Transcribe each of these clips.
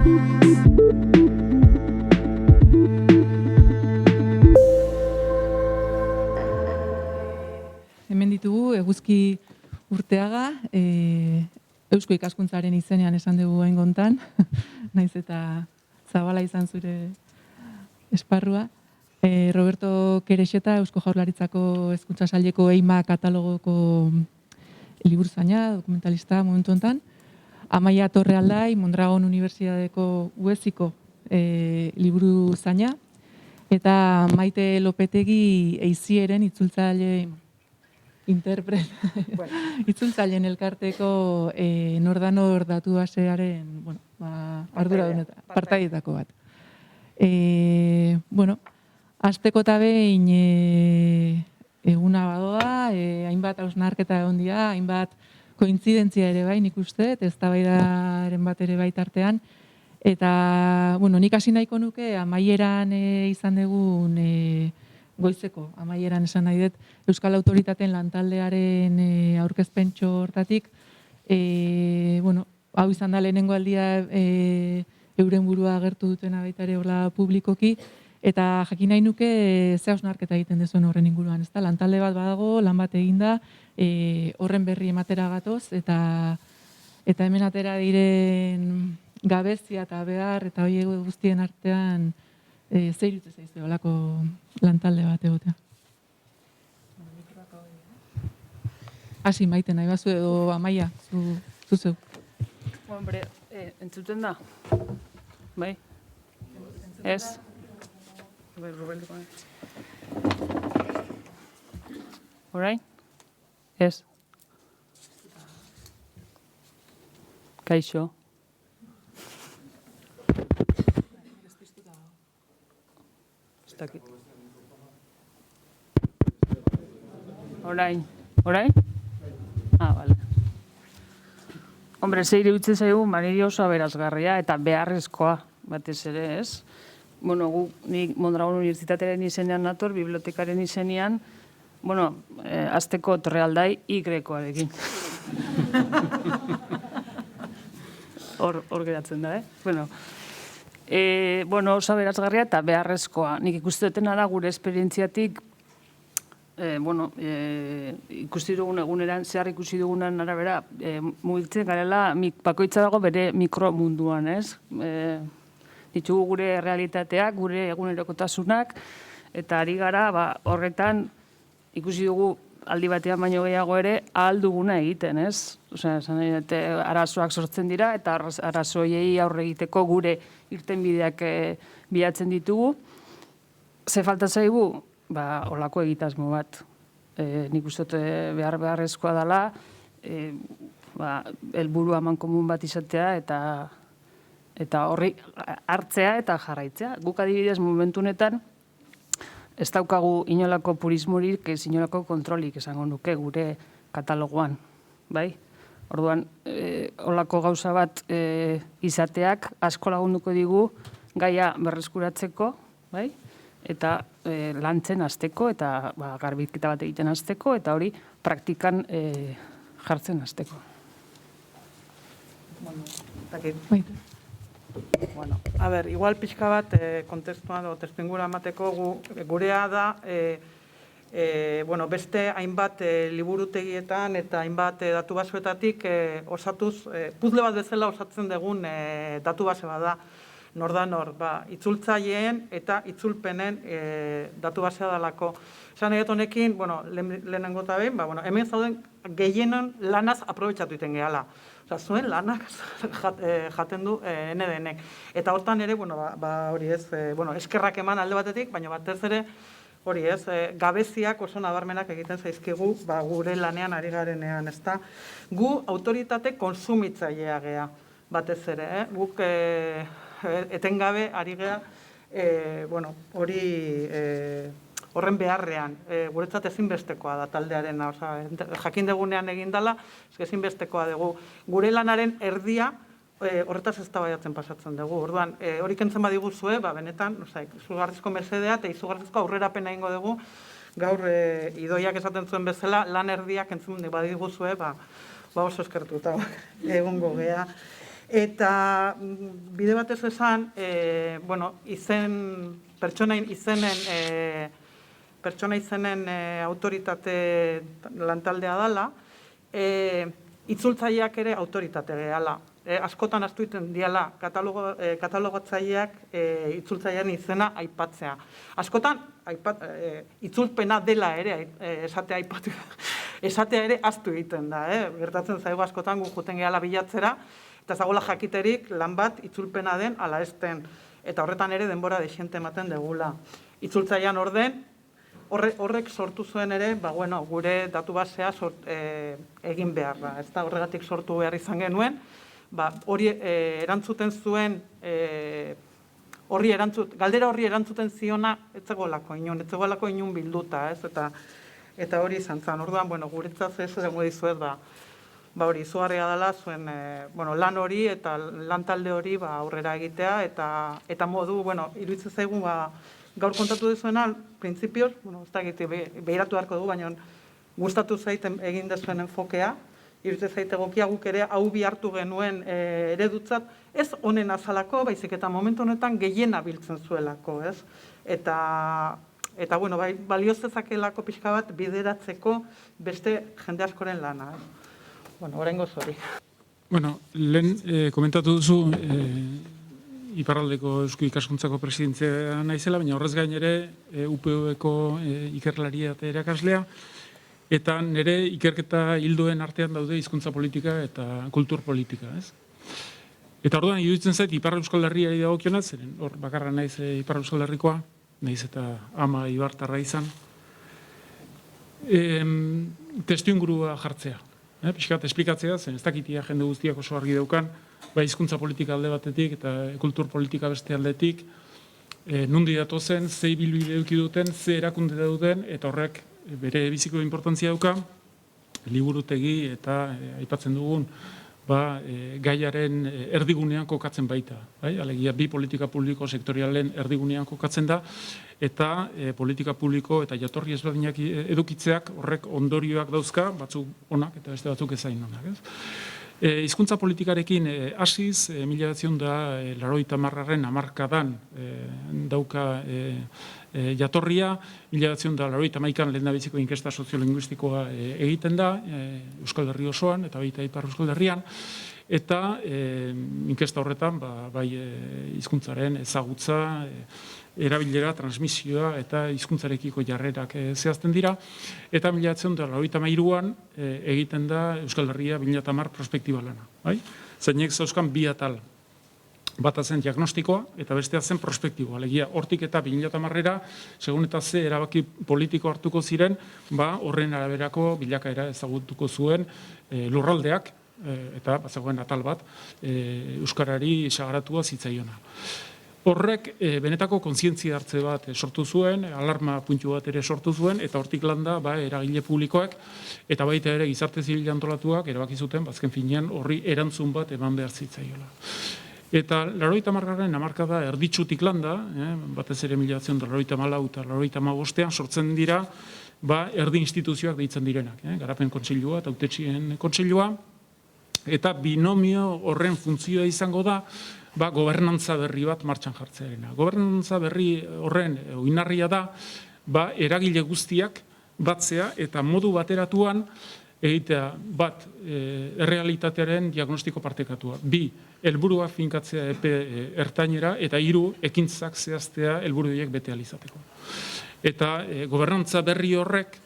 Hemen ditugu Eguzki Urteaga, Eusko Ikaskuntzaren izenean esan dugu haingontan, naiz eta zabala izan zure esparrua. Roberto Kerexeta, Eusko Jaurlaritzako Hezkuntza Saileko EIMA katalogoko liburuzaina, dokumentalista momentu honetan. Amaia Torrealdai, Mondragon Unibertsitateko UESiko liburuzaina. Eta Maite Lopetegi Eizieren itzultzaile itzultzaileen elkarteko Nordanor datu basearen arduradun partaietako bat. Hasteko eta behin eguna badoa, hainbat hausnarketa egon dira, hainbat kointzidentzia ere bai, nik uste, eztabaidaren bat ere bai tartean. Eta, nik hasi nahiko nuke amaieran izan dugun goizeko, amaieran esan nahi dut, Euskal Autoritateen lantaldearen aurkezpentxo hortatik, hau izan da lehenengo aldia euren burua agertu dutena baita ere hola publikoki, eta jakin nahi nuke ze hausnarketa egiten dezuen horren inguruan, ezta? Lantalde bat badago, lan bat eginda, horren berri ematera gatoz, eta hemen atera diren gabezia eta behar, eta hori guztien artean, zer iruditzen zaizue holako lantalde bat egotea. Hasi Maite nahi bazu edo Amaia, zu zeu. Hombre, entzuten da? Bai? Ez? Orain? Ez? Kaixo? Orain? Bale. Hombre, zeire iruditzen zaigu maniri oso aberasgarria eta beharrezkoa batez ere, ez? Nik Mondragon Unibertsitatearen izenean nator, bibliotekaren izenean, azteko Torrealdai Y-koarekin. Hor geratzen da, oso aberasgarria eta beharrezkoa. Nik ikusten dutena da gure esperientziatik, ikusi dugun eguneran, zehar ikusi dugunan arabera, mugitzen garela, bakoitza dago bere mikromunduan, ez? Ditugu gure realitateak, gure egunerokotasunak, eta ari gara horretan ikusi dugu aldi batean baino gehiago ere ahal duguna egiten, ez? Arazoak sortzen dira eta arazoiei aurre egiteko gure irtenbideak bilatzen ditugu. Ze falta zaigu? Holako egitasmo bat. Nik uste beharrezkoa dela, helburu amankomun bat izatea eta horri hartzea eta jarraitzea. Guk adibidez momentu honetan ez daukagu inolako purismorik, ez inolako kontrolik esango nuke gure katalogoan. Orduan, holako gauza bat izateak asko lagunduko digu gaia berreskuratzeko, eta lantzen hasteko eta garbiketa bat egiten hasteko eta hori praktikan jartzen hasteko. Igual pixka bat kontestuan edo testuingura emateko gurea da beste hainbat liburutegietan eta hainbat datu basoetatik osatuz, puzle bat bezala osatzen dugun datu base bat da. Nordanor, itzultzaileen eta itzulpenen datu basea dalako. Esan egot honekin, lehenengo eta behin, hemen zauden gehienon lanaz aprobetxatu iten gehala. Zuen lanak jaten du NDNek. Eta hortan ere, hori ez, eskerrak eman alde batetik, baina batez ere, hori ez, gabeziak oso nabarmenak egiten zaizkigu gure lanean ari garenean, ezta. Gu autoritate konsumitzailea gea, batez ere, guk etengabe ari gea, horren beharrean, guretzat ezinbestekoa da taldearen, jakin degunean egindala, ezinbestekoa dugu. Gure lanaren erdia horretaz eztabaidatzen pasatzen dugu. Orduan, hori kentzen badiguzue, benetan, izugarrizko mesedea eta izugarrizko aurrerapena egingo dugu, gaur Idoiak esaten zuen bezala, lan erdiak kentzen badiguzue, oso eskertuta egongo gea. Eta bide batez esan, pertsona izenen autoritate lantaldea dela, itzultzaileak ere autoritate gehala. Askotan ahaztu egiten diala katalogatzaileak itzultzailearen izena aipatzea. Askotan itzulpena dela ere esatea ere ahaztu egiten da. Gertatzen zaigu askotan gu joeten gehala bilatzera, eta zagola jakiterik lan bat itzulpena den ala ez den. Eta horretan ere denbora dexente ematen degula. Itzultzailean orden, horrek sortu zuen ere, gure datu basea egin behar da. Horregatik sortu behar izan genuen, hori erantzuten zuen, galdera horri erantzuten ziona, ez zegoelako inun bilduta, eta hori izan zen. Orduan, guretzat ez esango dizuet, hori izugarria dela zuen lan hori eta lan talde hori aurrera egitea, eta modu, iruditzen zaigu, gaur kontatu dizuena, printzipioz, ez da behiratu beharko dugu, baina gustatu zaiten egin dezuen enfokea, iruditzen zaite egokia guk ere hau bihartu genuen eredutzat, ez honen azalako, baizik eta momentu honetan gehiena biltzen zuelako, ez? Eta balioz dezakeelako pixka bat bideratzeko beste jende askoren lana, oraingoz hori. Lehen komentatu duzu, Iparraldeko Eusko Ikaskuntzako presidentzia naizela, baina horrez gain ere UPV-ko ikerlaria eta erakaslea, eta nire ikerketa hildoen artean daude hizkuntza politika eta kultur politika, ez? Eta orduan iruditzen zait Ipar Euskal Herriari dagokiona, zeren hor bakarra naiz Ipar Euskal Herrikoa, naiz eta ama ibartarra izan, testuingurua jartzea. Pixkat esplikatzea, zen ez dakitia jende guztiak oso argi daukan, hizkuntza politika alde batetik eta kultur politika beste aldetik, nundi datozen, ze ibilbide eduki duten, ze erakunde dauden, eta horrek bere biziko inportantzia dauka, liburutegi eta aipatzen dugun gaiaren erdigunean kokatzen baita. Alegia, bi politika publiko sektorialen erdigunean kokatzen da, eta politika publiko eta jatorri ezberdinak edukitzeak horrek ondorioak dauzka, batzuk onak eta beste batzuk ezain onak. Hizkuntza politikarekin hasiz, 1980 hamarkadan dauka jatorria, 1981an lehendabiziko inkesta soziolinguistikoa egiten da, Euskal Herri osoan eta baita Ipar Euskal Herrian, eta inkesta horretan bai hizkuntzaren ezagutza, erabilera, transmisioa eta hizkuntzarekiko jarrerak zehazten dira, eta 1983an egiten da Euskal Herria 2010 prospektiba lana. Zeinek zauzkan bi atal. Bata zen diagnostikoa eta bestea zen prospektiboa. Alegia, hortik eta 2010era, segun eta ze erabaki politiko hartuko ziren, horren araberako bilakaera ezagutuko zuen lurraldeak, eta bazegoen atal bat, Euskarari sagaratua zitzaiona. Horrek benetako kontzientzia hartze bat sortu zuen, alarma puntu bat ere sortu zuen, eta hortik landa eragile publikoak, eta baita ere gizarte zibil antolatuak erabaki zuten, bazken finean horri erantzun bat eman behar zitzaiola. Eta 80. hamarkada erditsutik landa, batez ere 1984 eta 1985 sortzen dira, erdi instituzioak deitzen direnak, Garapen Kontseilua eta Hautetxeen Kontseilua, eta binomio horren funtzioa izango da, gobernantza berri bat martxan jartzearena. Gobernantza berri horren oinarria da, eragile guztiak batzea eta modu bateratuan egitea bat errealitatearen diagnostiko partekatua. 2, helburua finkatzea epe ertainera, eta 3, ekintzak zehaztea helburu horiek bete ahal izateko. Eta gobernantza berri horrek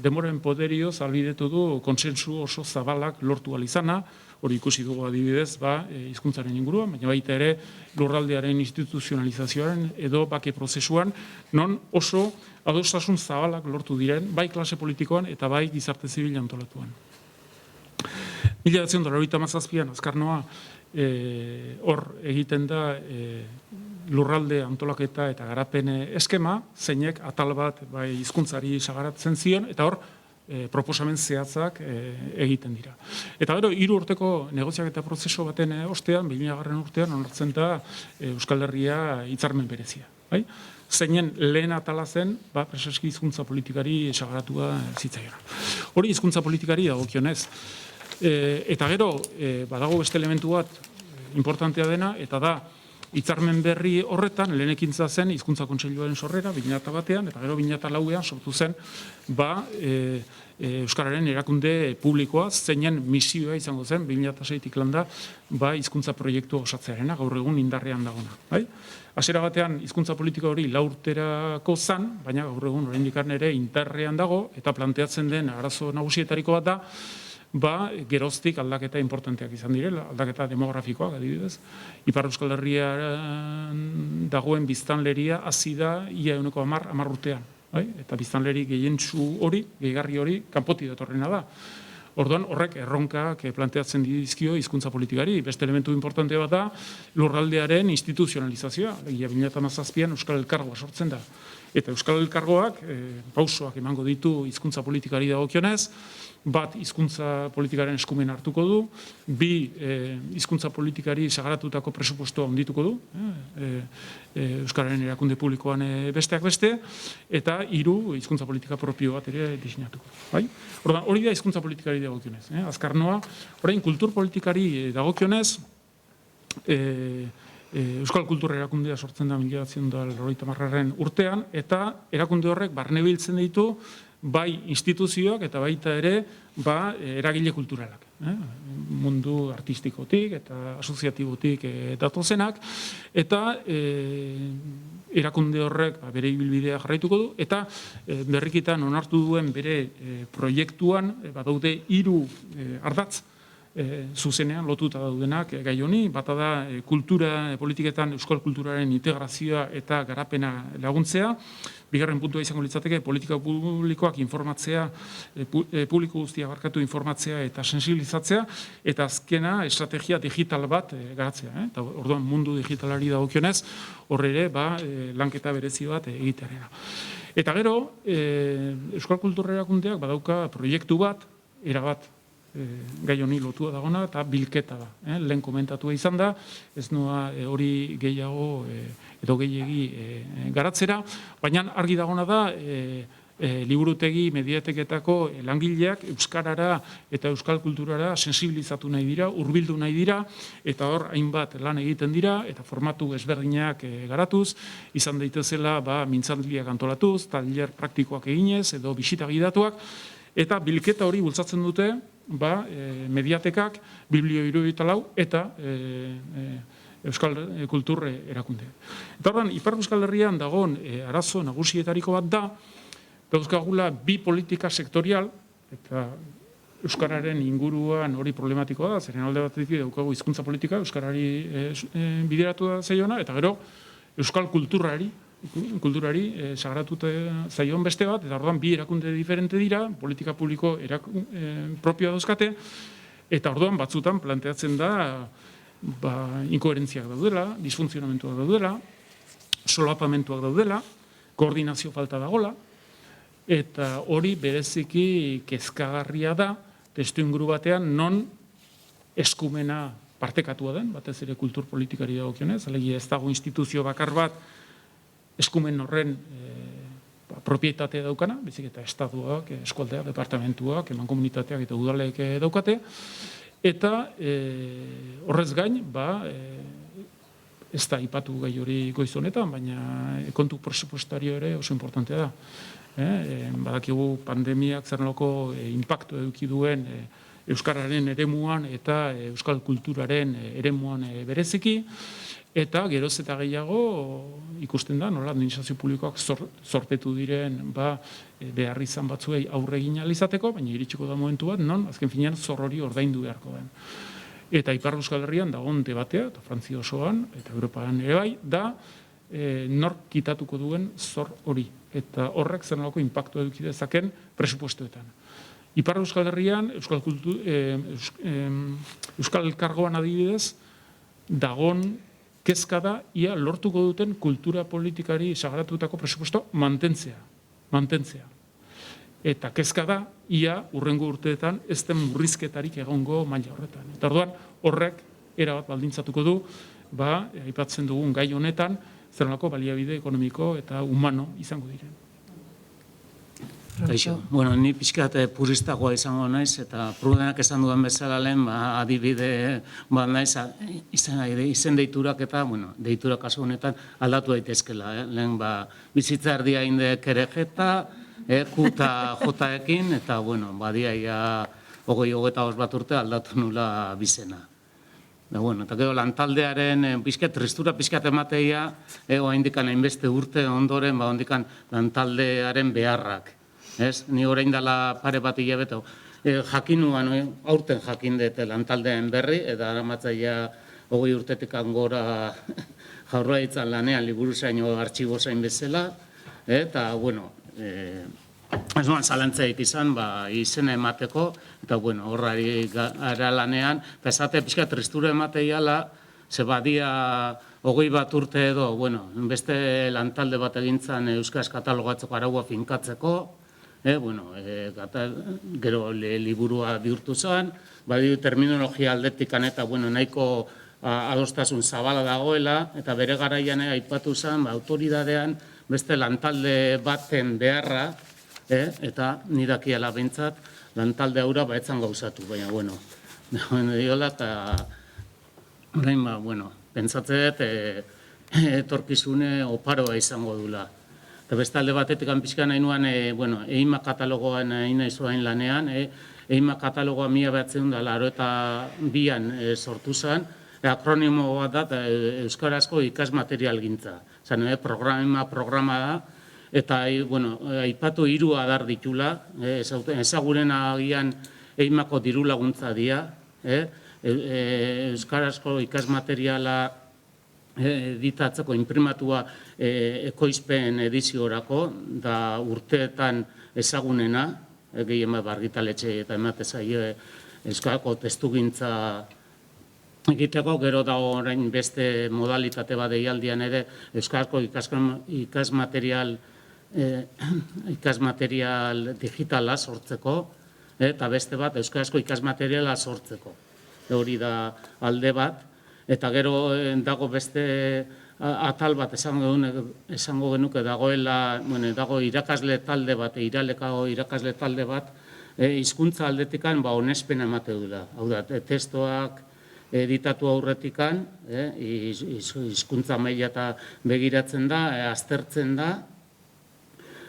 denboren poderioz ahalbidetu du kontsensu oso zabalak lortu ahal izana, hori ikusi dugu adibidez, hizkuntzaren inguruan, baina baita ere lurraldearen instituzionalizazioaren edo bake prozesuan, non oso adostasun zabalak lortu diren, bai klase politikoan eta bai gizarte zibil antolatuan. 1987an azkarnoa hor egiten da lurralde antolaketa eta garapen eskema, zeinek atal bat hizkuntzari sagaratzen zion, eta hor proposamen zehatzak egiten dira. Eta gero, 3 urteko negoziaketa prozesu baten ostean, 2000. urtean, onartzen da Euskal Herria hitzarmen berezia. Zeinen lehen atala zen, preseski hizkuntza politikari sagaratua zitzaiona. Hori hizkuntza politikari dagokionez. Eta gero, badago beste elementu bat, importantea dena, eta da, hitzarmen berri horretan, lehen ekintza zen Hizkuntza Kontseiluaren sorrera, 2001, eta gero 2004an sortu zen, Euskararen erakunde publikoa, zeinen misioa izango zen, 2006tik landa, hizkuntza proiektu osatzearena, gaur egun indarrean dagona. Hasiera batean, hizkuntza politika hori 4 urterako zen, baina gaur egun oraindik ere indarrean dago, eta planteatzen den arazo nagusietariko bat da, geroztik aldaketa importanteak izan direla, aldaketa demografikoak adibidez. Ipar Euskal Herrian dagoen biztanleria hazi da ia 10 urtean. Eta biztanleri gehientsu hori, gehigarri hori, kanpotik datorrena da. Orduan, horrek erronkak planteatzen dizkio hizkuntza politikari. Beste elementu importante bat da, lurraldearen instituzionalizazioa. 2017an Euskal Elkargoa sortzen da. Eta Euskal Elkargoak pausoak emango ditu hizkuntza politikari dagokionez, bat hizkuntza politikaren eskumen hartuko du, 2 hizkuntza politikari sagratutako presupuestoa ondituko du, Euskararen erakunde publikoan besteak beste, eta 3 hizkuntza politika propio bat ere diseinatuko. Orduan, hori da hizkuntza politikari dagokionez. Azkar noa, orain kultur politikari dagokionez, Euskal Kultura erakundea sortzen da 1990 urtean, eta erakunde horrek barnebiltzen ditu bai instituzioak eta baita ere eragile kulturalak. Mundu artistikotik eta asoziatibotik datozenak, eta erakunde horrek bere ibilbidea jarraituko du, eta berrikitan onartu duen bere proiektuan badaude 3 ardatz zuzenean lotuta daudenak gai honi, bata da kultura politiketan euskal kulturaren integrazioa eta garapena laguntzea, bigarren puntua izango litzateke politika publikoak informatzea, publiko guztia barkatu informatzea eta sensibilizatzea, eta azkena estrategia digital bat garatzea. Eta orduan mundu digitalari dagokionez, horre ere lanketa berezi bat egitearena. Eta gero, euskal kultura erakundeak badauka proiektu bat, erabat gai honi lotua dagona, eta bilketa da. Lehen komentatua izan da, ez noa hori gehiago edo gehiegi garatzera, baina argi dagona da, liburutegi mediateketako langileak euskarara eta euskal kulturara sensibilizatu nahi dira, hurbildu nahi dira, eta hor hainbat lan egiten dira, eta formatu ezberdinak garatuz, izan daitezela mintzaldiak antolatuz, tailer praktikoak eginez, edo bisita gidatuak, eta bilketa hori bultzatzen dute mediatekak, Biblio 74 eta Euskal Kultur erakundeak. Eta horren, Ipar Euskal Herrian dagoen arazo nagusietariko bat da, dauzkagula 2 politika sektorial, eta Euskararen inguruan hori problematikoa da, zeren alde batetik daukagu hizkuntza politika, Euskarari bideratu da zaiona, eta gero Euskal kulturari sagratuta zaion beste bat, eta orduan 2 erakunde diferente dira, politika publiko propioa dauzkate, eta orduan batzutan planteatzen da inkoherentziak daudela, disfuntzionamentuak daudela, solapamentuak daudela, koordinazio falta dagola, eta hori bereziki kezkagarria da, testuinguru batean non eskumena partekatua den, batez ere kultur politikari dagokionez, alegia ez dago instituzio bakar bat eskumen horren propietatea daukana, bezik eta estatuak, eskualdeak, departamentuak, emankomunitateak eta udalek daukate, eta horrez gain, ez da ipatu gai hori goiz honetan, baina kontu presupuestario ere oso importantea da. Badakigu pandemiak zer nolako inpaktu eduki duen euskararen eremuan eta euskal kulturaren eremuan bereziki, eta geroz eta gehiago ikusten da, nola administrazio publikoak zorpetu diren behar izan batzuei aurre egin ahal izateko, baina iritsiko da momentu bat, non azken finean zor hori ordaindu beharko den. Eta Ipar Euskal Herrian dagoen debatea, eta Frantzia osoan, eta Europaan ere bai, da nork kitatuko duen zor hori. Eta horrek zer nolako inpaktu eduki dezaken presupuestoetan. Ipar Euskal Herrian, Euskal Elkargoan adibidez, dagon kezka da, ia lortuko duten kultura politikari sagratutako presupuesto mantentzea. Eta kezka da, ia hurrengo urteetan ez den murrizketarik egongo maila horretan. Eta orduan, horrek erabat baldintzatuko du, aipatzen dugun gai honetan, zer nolako baliabide ekonomiko eta humano izango diren. Kaixo. Bueno, ni pixkat puristagoa izango naiz, eta Prudenak esan duen bezala lehen, adibide bat naiz, izen deiturak eta, bueno, deiturak kasu honetan aldatu daitezkela. Lehen, bizitza erdia indek ere jeta, Q eta J-ekin, eta, bueno, badiaia 20-25 bat urte aldatu nula bizena. Eta gero lantaldearen tristura pixkat emateia, oaindikan hainbeste urte ondoren, oaindikan lantaldearen beharrak. Ni orain dela pare bat hilabete, jakinuan, aurten jakin dut lantaldean berri, eta aramatzaia 20 urtetik gora Jaurlaritzan lanean liburuzain o artxibozain bezala, eta, bueno, ez noan zalantzaik izan, izena emateko, eta, bueno, horrari gara lanean, eta esate pixka tristura emateiala, ze badia 20 bat urte edo, bueno, beste lantalde bat egintzan Euskaraz katalogatzeko araua finkatzeko, gero liburua bihurtu zen, badiu terminologia aldetikan eta nahiko adostasun zabala dagoela, eta bere garaian aipatu zen, autoridadean beste lantalde baten beharra, eta nidakiala behintzat, lantalde haura baetzan gauzatu, baina, diola, eta orain, pentsatze dut, etorkizune oparoa izango dula. Eta beste alde batetik pixka nahi nuen, EIMA katalogoan nahi nahi lanean, EIMA katalogoa 1982an sortu zen, akronimo bat da Euskarazko ikasmaterial gintza. Programa da, eta aipatu 3 adar ditula, ezaguren agian EIMako diru laguntza dira, Euskarazko ikasmateriala editatzeko imprimatua ekoizpen ediziorako, da urteetan ezagunena, gehien bat argitaletxe eta emate zaio Euskarako testugintza egiteko, gero dago orain beste modalitate bat deialdian ere Euskarako ikasmaterial digitala sortzeko, eta beste bat Euskarazko ikasmateriala sortzeko. Hori da alde bat, eta gero dago beste atal bat esango genuke dagoela, dago irakasle talde bat, iralekako irakasle talde bat, hizkuntza aldetikan onespena emate du da. Hau da, testoak editatu aurretikan, hizkuntza maila eta begiratzen da, aztertzen da,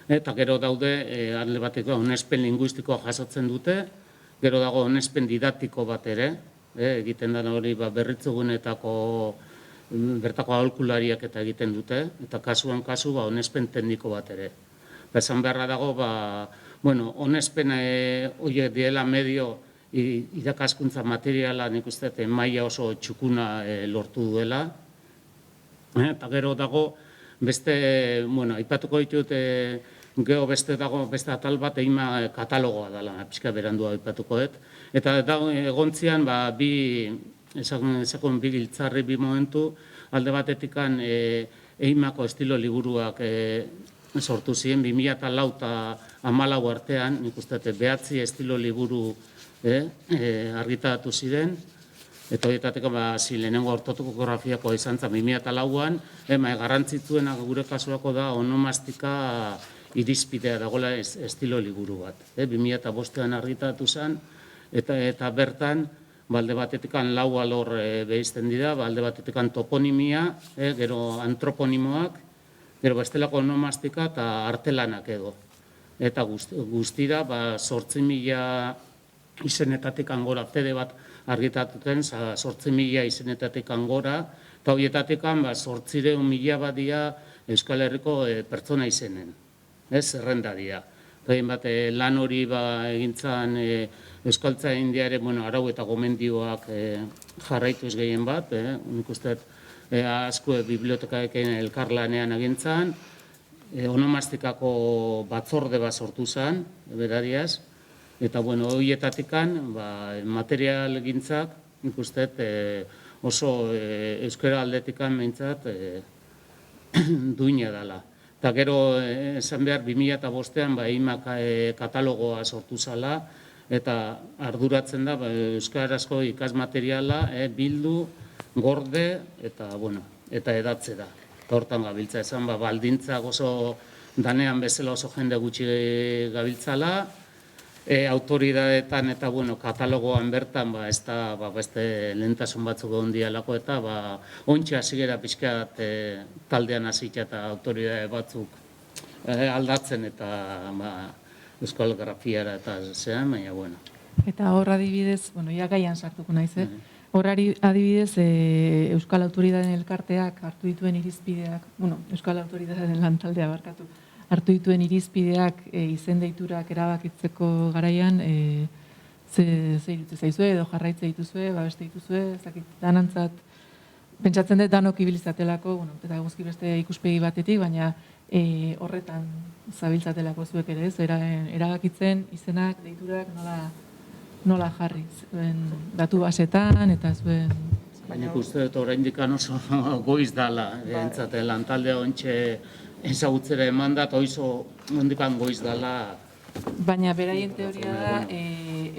eta gero daude, alde bateko onespen linguistikoa jasotzen dute, gero dago onespen didaktiko bat ere, egiten da hori berritzegunetako bertako aholkulariak eta egiten dute, eta kasuan kasu onespen tekniko bat ere. Esan beharra dago, onespen horiek diela medio irakaskuntza materiala nik uste maila oso txukuna lortu duela, eta gero dago beste, aipatuko ditut, gero beste dago beste atal bat EIMA katalogoa dela, pixka berandua aipatuko dut, eta egontzian bi giltzarri bi momentu, alde batetikan EIMako estilo liburuak sortu ziren, 2004 eta 2014 artean, nik uste 9 estilo liburu argitaratu ziren, eta horietatik lehenengo ortotokografiakoa izan zen 2004an, garrantzitsuena gure kasuako da onomastika irizpidea dagoela estilo liburu bat. 2005an argitaratu zen, eta bertan, alde batetik 4 alor behizten dira, alde batetik toponimia, gero antroponimoak, gero bestelako onomastika eta artelanak edo. Eta guztira, 8.000 izenetatik gora, CD bat argitatuten, 8.000 izenetatik gora, eta horietatik 800.000 bat dira Euskal Herriko pertsona izenen, zerrenda dira. Lan hori egintzan Euskaltza Indiare arau eta gomendioak jarraituz gehien bat, nik uste asko bibliotekaekin elkarlanean egintzan, onomastikako batzorde bat sortu zen, berariaz, eta horietatik material gintzak, nik uste oso euskara aldetikan behintzat duina dela. Eta gero, esan behar, 2005an EIMA katalogoa sortu zala, eta arduratzen da euskarazko ikasmateriala bildu, gorde eta edatze da. Hortan gabiltza esan, baldintzak oso danean bezala oso jende gutxi gabiltzala, autoridadetan eta katalogoan bertan ez da beste lehentasun batzuk egon dialako eta ontsa hasi gera pixkat taldean hasita eta autoridade batzuk aldatzen eta euskal grafiara eta zean, baina Eta hor adibidez, ja gaian sartuko naiz, horrari adibidez Euskal Autoridaden elkarteak hartu dituen irizpideak, Euskal Autoridaden lantaldea barkatu, hartu dituen irizpideak izen deiturak erabakitzeko garaian ze iruditzen zaizue edo jarraitze dituzue, babeste dituzue, ez dakit danantzat pentsatzen dut danok ibilizatelako, eta guzki beste ikuspegi batetik, baina horretan zabiltzatelako zuek ere, erabakitzen izenak, deiturak nola jarri, zuen datu basetan eta zuen... Baina uste dut oraindik oso goiz dala, entzate lantaldea ontxe ezagutzera eman da, eta oizo ondikan goiz dala. Baina beraien teoria da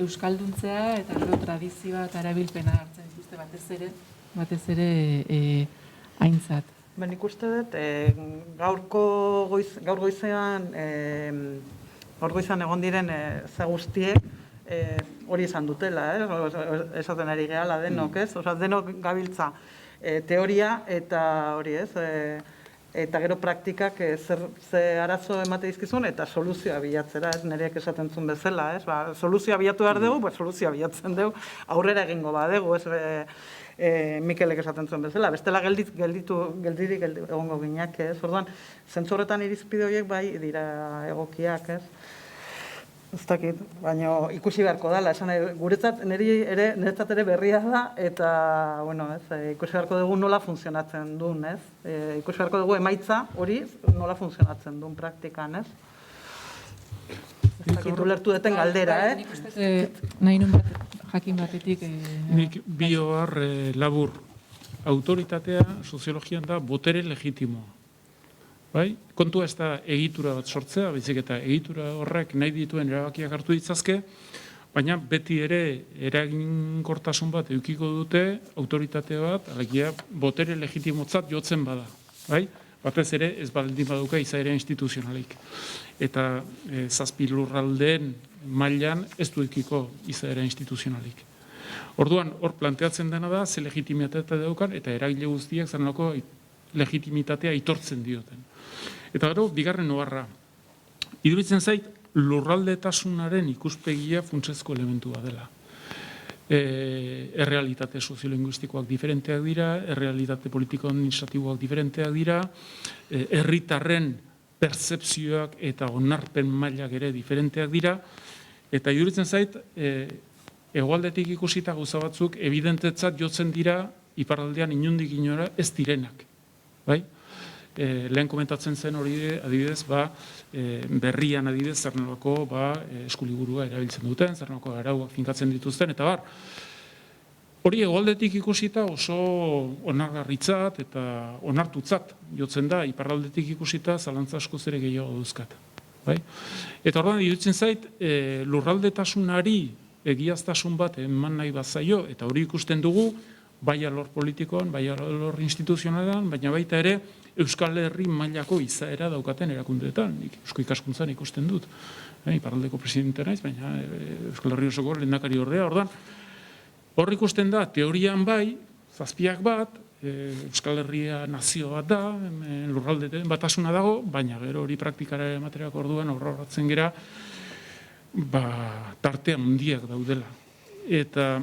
euskalduntzea eta gero tradizioa eta erabilpena hartzen dituzte batez ere aintzat. Nik uste dut, gaur goizean egon diren guztiek hori izan dutela, esaten ari gehala denok, ez? Osa, denok gabiltza teoria eta hori, ez? Eta gero praktikak ze arazo emate dizkizun eta soluzioa bilatzera, ez? Nereak esaten zuen bezala, ez? Soluzioa bilatu behar dugu, soluzioa bilatzen dugu, aurrera egingo badegu, ez? Mikelek esaten zuen bezala, bestela geldirik egongo ginak, ez? Orduan, zentzu horretan irizpide horiek bai dira egokiak, ez? Ez dakit, baina ikusi beharko dela, esan guretzat niretzat ere berria da, eta, ikusi beharko dugu nola funtzionatzen duen, ez? Ikusi beharko dugu emaitza hori nola funtzionatzen duen praktikan, ez? Ez dakit ulertu duten galdera, Nahi nun bat, jakin batetik... Nik bioar labur, autoritatea soziologian da botere legitimoa. Bai? Kontua ez da egitura bat sortzea, baizik eta egitura horrek nahi dituen erabakiak hartu ditzazke, baina beti ere eraginkortasun bat edukiko dute autoritate bat, alegia botere legitimotzat jotzen bada. Bai? Batez ere ez baldin baduka izaera instituzionalik. Eta zazpi lurraldeen mailan ez du edukiko izaera instituzionalik. Orduan, hor planteatzen dena da, ze legitimitatea daukan, eta eragile guztiak zanolako legitimitatea aitortzen dioten. Eta gero, bigarren oharra. Iduritzen zait, lurraldetasunaren ikuspegia funtsezko elementua dela. Errealitate soziolinguistikoak diferenteak dira, errealitate politiko-administratiboak diferenteak dira, herritarren pertzepzioak eta onarpen mailak ere diferenteak dira, eta iduritzen zait, hegoaldetik ikusita gauza batzuk evidentetzat jotzen dira iparraldean inondik inora ez direnak. Bai? Lehen komentatzen zen hori adibidez, berrian adibidez zernolako eskuliburua erabiltzen duten, zernolako arauak finkatzen dituzten, eta hori hegoaldetik ikusita oso onargarritzat eta onartutzat jotzen da, iparraldetik ikusita zalantza askoz ere gehiago duzkat. Bai? Eta orduan iruditzen zait, lurraldetasunari egiaztasun bat eman nahi bazaio, eta hori ikusten dugu, bai alor politikoan, bai alor instituzionalan, baina baita ere Euskal Herri mailako izaera daukaten erakundeetan. Eusko ikaskuntzan ikusten dut. Iparraldeko presidente naiz, baina Euskal Herri osoko lehendakari ordea. Orduan, hor ikusten da, teorian bai, zazpiak bat, Euskal Herria nazio bat da, lurraldeten batasuna dago, baina gero hori praktikara ematerak orduan horratzen gera, tartea handiak daudela. Eta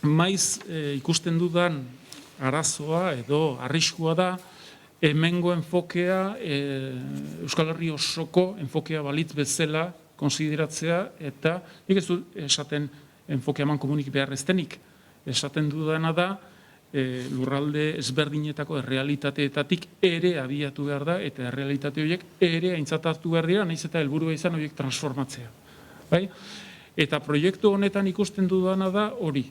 maiz ikusten dudan arazoa edo arriskua da, hemengo enfokea, Euskal Herri osoko enfokea balitz bezala konsideratzea, eta nik ez du esaten enfokea eman komunik behar eztenik. Esaten dudana da, lurralde ezberdinetako errealitateetatik ere abiatu behar da, eta errealitate horiek ere aintzatatu behar dira, nahiz eta helburua izan horiek transformatzea. Bai? Eta proiektu honetan ikusten dudana da hori.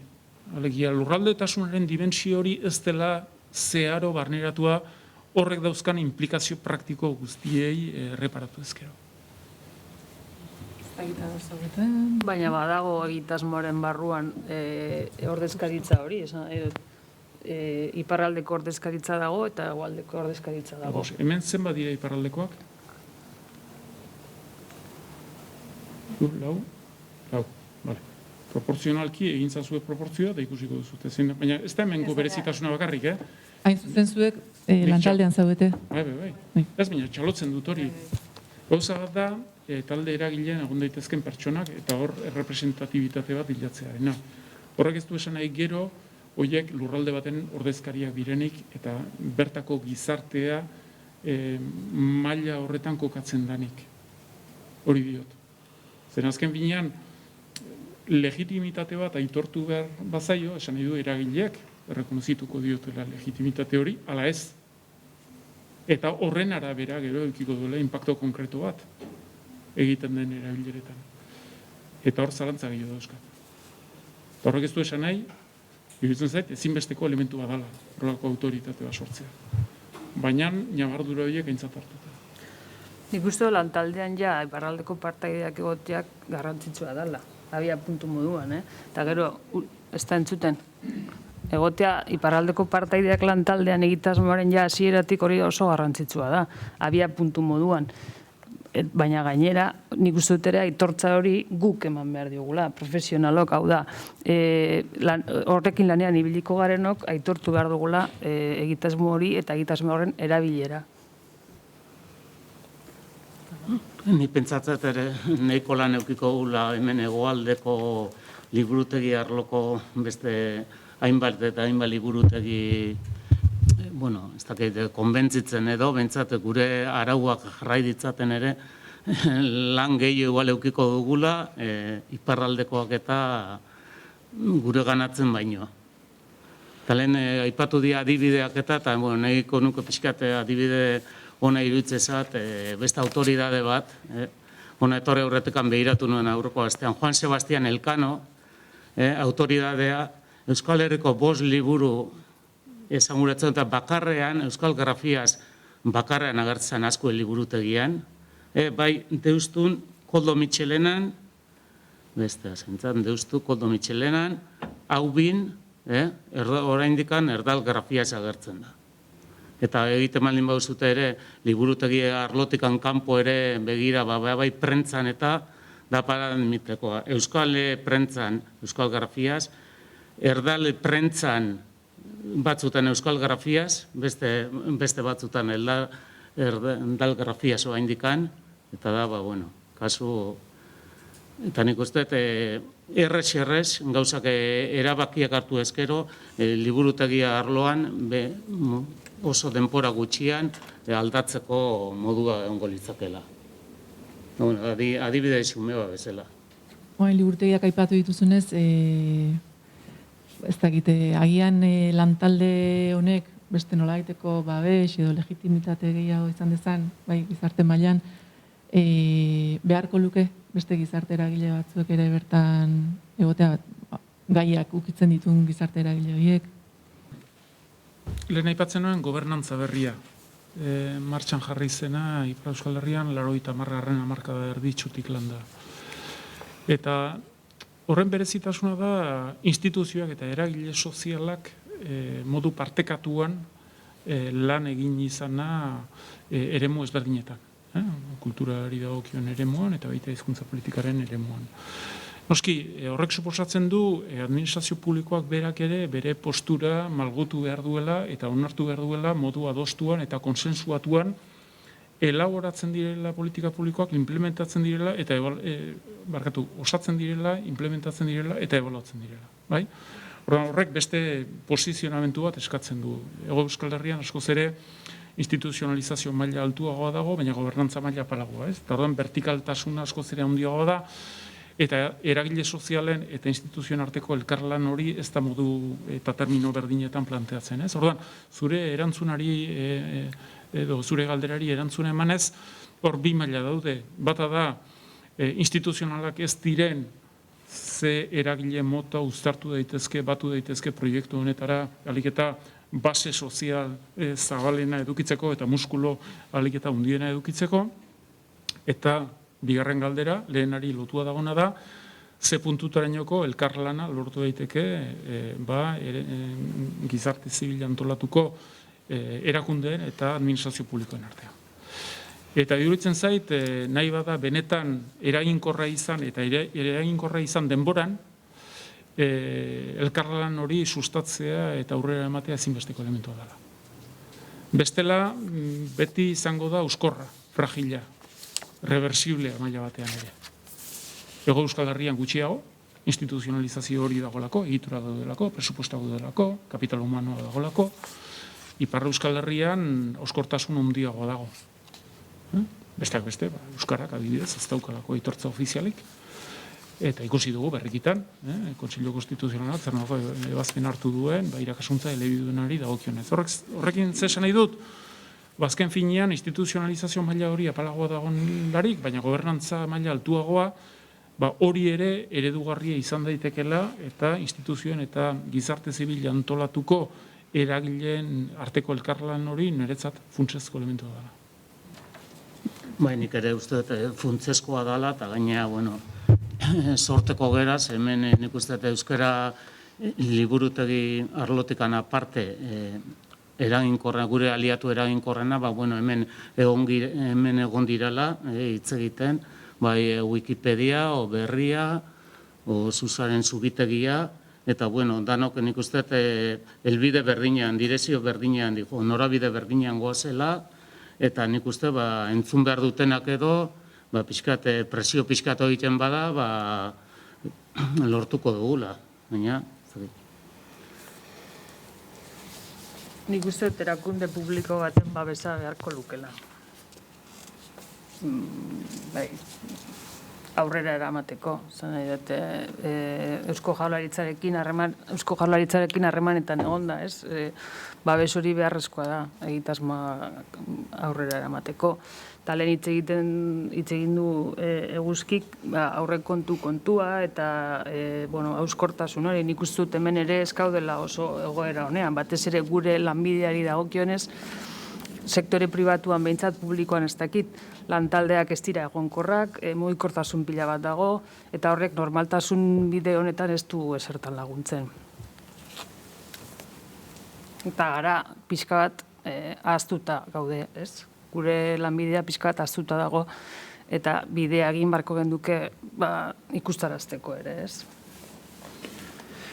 Alegia, lurraldetasunaren dimensio hori ez dela zeharo barneratua horrek dauzkan implikazio praktiko guztiei reparatu ezkero. Baina badago egitasmoaren barruan ordezkaritza hori, iparraldeko ordezkaritza dago eta hegoaldeko ordezkaritza dago. Hemen zenbat dira iparraldekoak? lau, bale. Proporzionalki egin zazue proportzioa, da ikusiko duzute zein, baina ez da hemengo berezitasuna bakarrik, Hain zuzen zuek lantaldean zaudete. Bai. Ez baina txalotzen dut hori. Gauza bat da, talde eragilean egon daitezken pertsonak, eta hor representatibitate bat bilatzearena. Horrek ez du esan nahi gero, horiek lurralde baten ordezkariak birenik, eta bertako gizartea maila horretan kokatzen danik. Hori diot. Zer azken binean, legitimitate bat aitortu behar bazaio, esan nahi du eragileak, errekonozituko diotela legitimitate hori, ala ez. Eta horren arabera gero edukiko duela inpakto konkreto bat egiten den erabileretan. Eta hor zalantza gehiago dauzkat. Eta horrek ez du esan nahi, iruditzen zait, ezinbesteko elementu badala, horrelako autoritate bat sortzea. Baina, ñabardura horiek aintzat hartuta. Nik uste lantaldean ja, iparraldeko partaideak egoteak garrantzitsua dela, abia puntu moduan, Eta gero, ez da entzuten, egotea iparraldeko partaideak lantaldean egitasmoaren ja hasieratik hori oso garrantzitsua da, abia puntu moduan. Baina gainera, nik uste dut ere aitortza hori guk eman behar diogula, profesionalok, hau da, horrekin lanean ibiliko garenok aitortu behar dugula egitasmo hori eta egitasmo horren erabilera. Ni pentsatzat ere nahiko lan eukiko gula hemen hegoaldeko liburutegi arloko beste hainbat eta hainbat liburutegi, ez dakit, konbentzitzen edo, bentsat gure arauak jarrai ditzaten ere, lan gehiago igual eukiko dugula, iparraldekoak eta gure ganatzen baino. Eta lehen, aipatu dira adibideak eta nahiko nuke pixkate adibide ona iruditzezat, beste autoridade bat, etorri aurretekan behiratu nuen aurreko astean, Juan Sebastián Elcano, autoridadea, Euskal Herriko 5 liburu esanguratzen eta bakarrean, Euskal Grafiaz bakarrean agertzen asko liburutegian, bai deustun Koldo Mitxelenan, beste asentzat, deustu Koldo Mitxelenan, haubin, oraindikan Erdal Grafiaz agertzen da. Eta egiten malin bauzute ere, liburutegi arlotikan kanpo ere begira, bai prentzan eta da paradigmitekoa. Euskal prentzan, Euskal Grafiaz, Erdal prentzan batzutan Euskal Grafiaz, beste batzutan Erdal Grafiaz oa indikan, eta da, kasu, eta nik uste, errez, gauzak erabakiak hartu ezkero, liburutegia arloan, oso denpora gutxian aldatzeko modua egongo litzakela. Adibide xumea bezala. Liburutegiak aipatu dituzunez, ez dakite, agian lantalde honek beste nolaiteko babes edo legitimitate gehiago izan dezan, bai gizarte mailan, beharko luke beste gizarte eragile batzuek ere bertan egotea gaiak ukitzen ditun gizarte eragile horiek. Lehen aipatzen nuen gobernantza berria. Martxan jarri zena Ipar Euskal Herrian 80. hamarkada erditsutik landa. Eta horren berezitasuna da instituzioak eta eragile sozialak modu partekatuan lan egin izana eremu ezberdinetan. Kulturari dagokion eremuan eta baita hizkuntza politikaren eremuan. Noski, horrek suposatzen du administrazio publikoak berak ere bere postura malgutu behar duela eta onartu behar duela modu adostuan eta konsensuatuan elaboratzen direla politika publikoak, implementatzen direla eta osatzen direla, implementatzen direla eta ebaluatzen direla. Bai? Horrek beste posizionamentu bat eskatzen du. Hego Euskal Herrian askoz ere instituzionalizazio maila altuagoa dago, baina gobernantza maila apalagoa. Eta orduan vertikaltasuna askoz ere handiagoa da, eta eragile sozialen eta instituzioen arteko elkarlan hori ez da modu eta termino berdinetan planteatzen. Orduan, zure erantzunari edo zure galderari erantzuna emanez, hor bi maila daude. Bata da, instituzionalak ez diren ze eragile mota uztartu daitezke, batu daitezke proiektu honetara, alik eta base sozial zabalena edukitzeko eta muskulo alik eta hundiena edukitzeko, eta bigarren galdera, lehenari lotua dagona da, ze puntutarainoko elkarlana lortu daiteke gizarte zibil antolatuko erakundeen eta administrazio publikoen artean. Eta iruditzen zait, nahi bada benetan eraginkorra izan eta eraginkorra izan denboran, elkarlan hori sustatzea eta aurrera ematea ezinbesteko elementua dela. Bestela, beti izango da euskorra, fragila, reversiblea maila batean ere. Hego Euskal Herrian gutxiago, instituzionalizazio hori dagolako, egitura daudelako, presupuesta daudelako, kapital humanoa dagolako, Ipar Euskal Herrian oskortasun handiagoa dago. Besteak beste, Euskarak adibidez, ez daukalako aitortza ofizialik, eta ikusi dugu berrikitan, Kontseilua Konstituzionalak zer nolako ebazpen hartu duen, irakaskuntza elebidunari dagokionez. Horrekin zesan nahi dut, azken finean instituzionalizazio maila hori apalagoa dagoenlarik, baina gobernantza maila altuagoa, hori ere eredugarria izan daitekela eta instituzioen eta gizarte zibil antolatuko eragileen arteko elkarlan hori niretzat funtsezko elementua dela. Nik ere uste dut funtsezkoa dela, eta gainea, sorteko geraz, hemen nik uste dut euskara liburutegi arlotikan aparte eraginkorrena, gure aliatu eraginkorrena, hemen egon direla hitz egiten, bai Wikipedia, o Berria, o Zuzaren Zubitegia, eta danok nik uste helbide berdinean, direzio berdinean, norabide berdinean goazela, eta nik uste entzun behar dutenak edo, presio pixkat egiten bada, lortuko dugula. Baina, nik uste erakunde publiko baten babesa beharko lukela. Aurrera eramateko, zan nahi dut, Eusko Jaurlaritzarekin harremanetan egonda, ez? Babes hori beharrezkoa da, egitasmoa aurrera eramateko. Eta lehen hitz egin du eguzkik aurrekontu kontua eta hauskortasun hori. Nik uste dut hemen ere ez gaudela oso egoera honean, batez ere gure lanbideari dagokionez, sektore pribatuan behintzat publikoan ez dakit, lantaldeak ez dira egonkorrak, mugikortasun pila bat dago, eta horrek normaltasun bide honetan ez du esertan laguntzen. Eta gara, pixka bat ahaztuta gaude, ez? Gure lanbidea pixka bat ahaztuta dago, eta bidea egin barko genduke ikustarazteko ere, ez?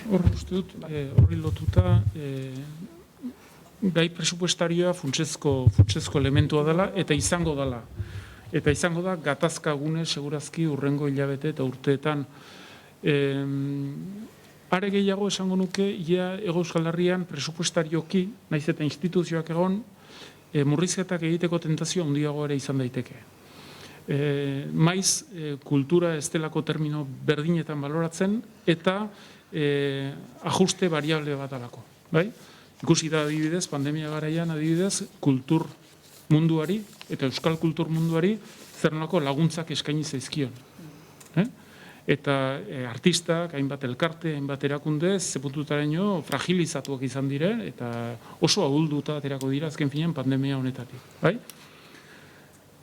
Horri uste dut, horri lotuta, gai presupuestarioa funtsezko elementua dela eta izango dela. Eta izango da gatazka gune segurazki urrengo hilabete eta urteetan. Are gehiago esango nuke, Hego Euskal Herrian presupuestarioki, naiz eta instituzioak egon, murrizketak egiteko tentazio handiago ere izan daiteke. Maiz, kultura ez delako termino berdinetan baloratzen eta ajuste variable bat alako. Bai? Ikusi da adibidez, pandemia garaian adibidez, kultur munduari eta euskal kultur munduari zer nolako laguntzak eskaini zaizkion. Eta artistak, hainbat elkarte, hainbat erakunde, ze puntutaraino fragilizatuak izan dire eta oso ahulduta aterako dira azken finean pandemia honetatik. Bai?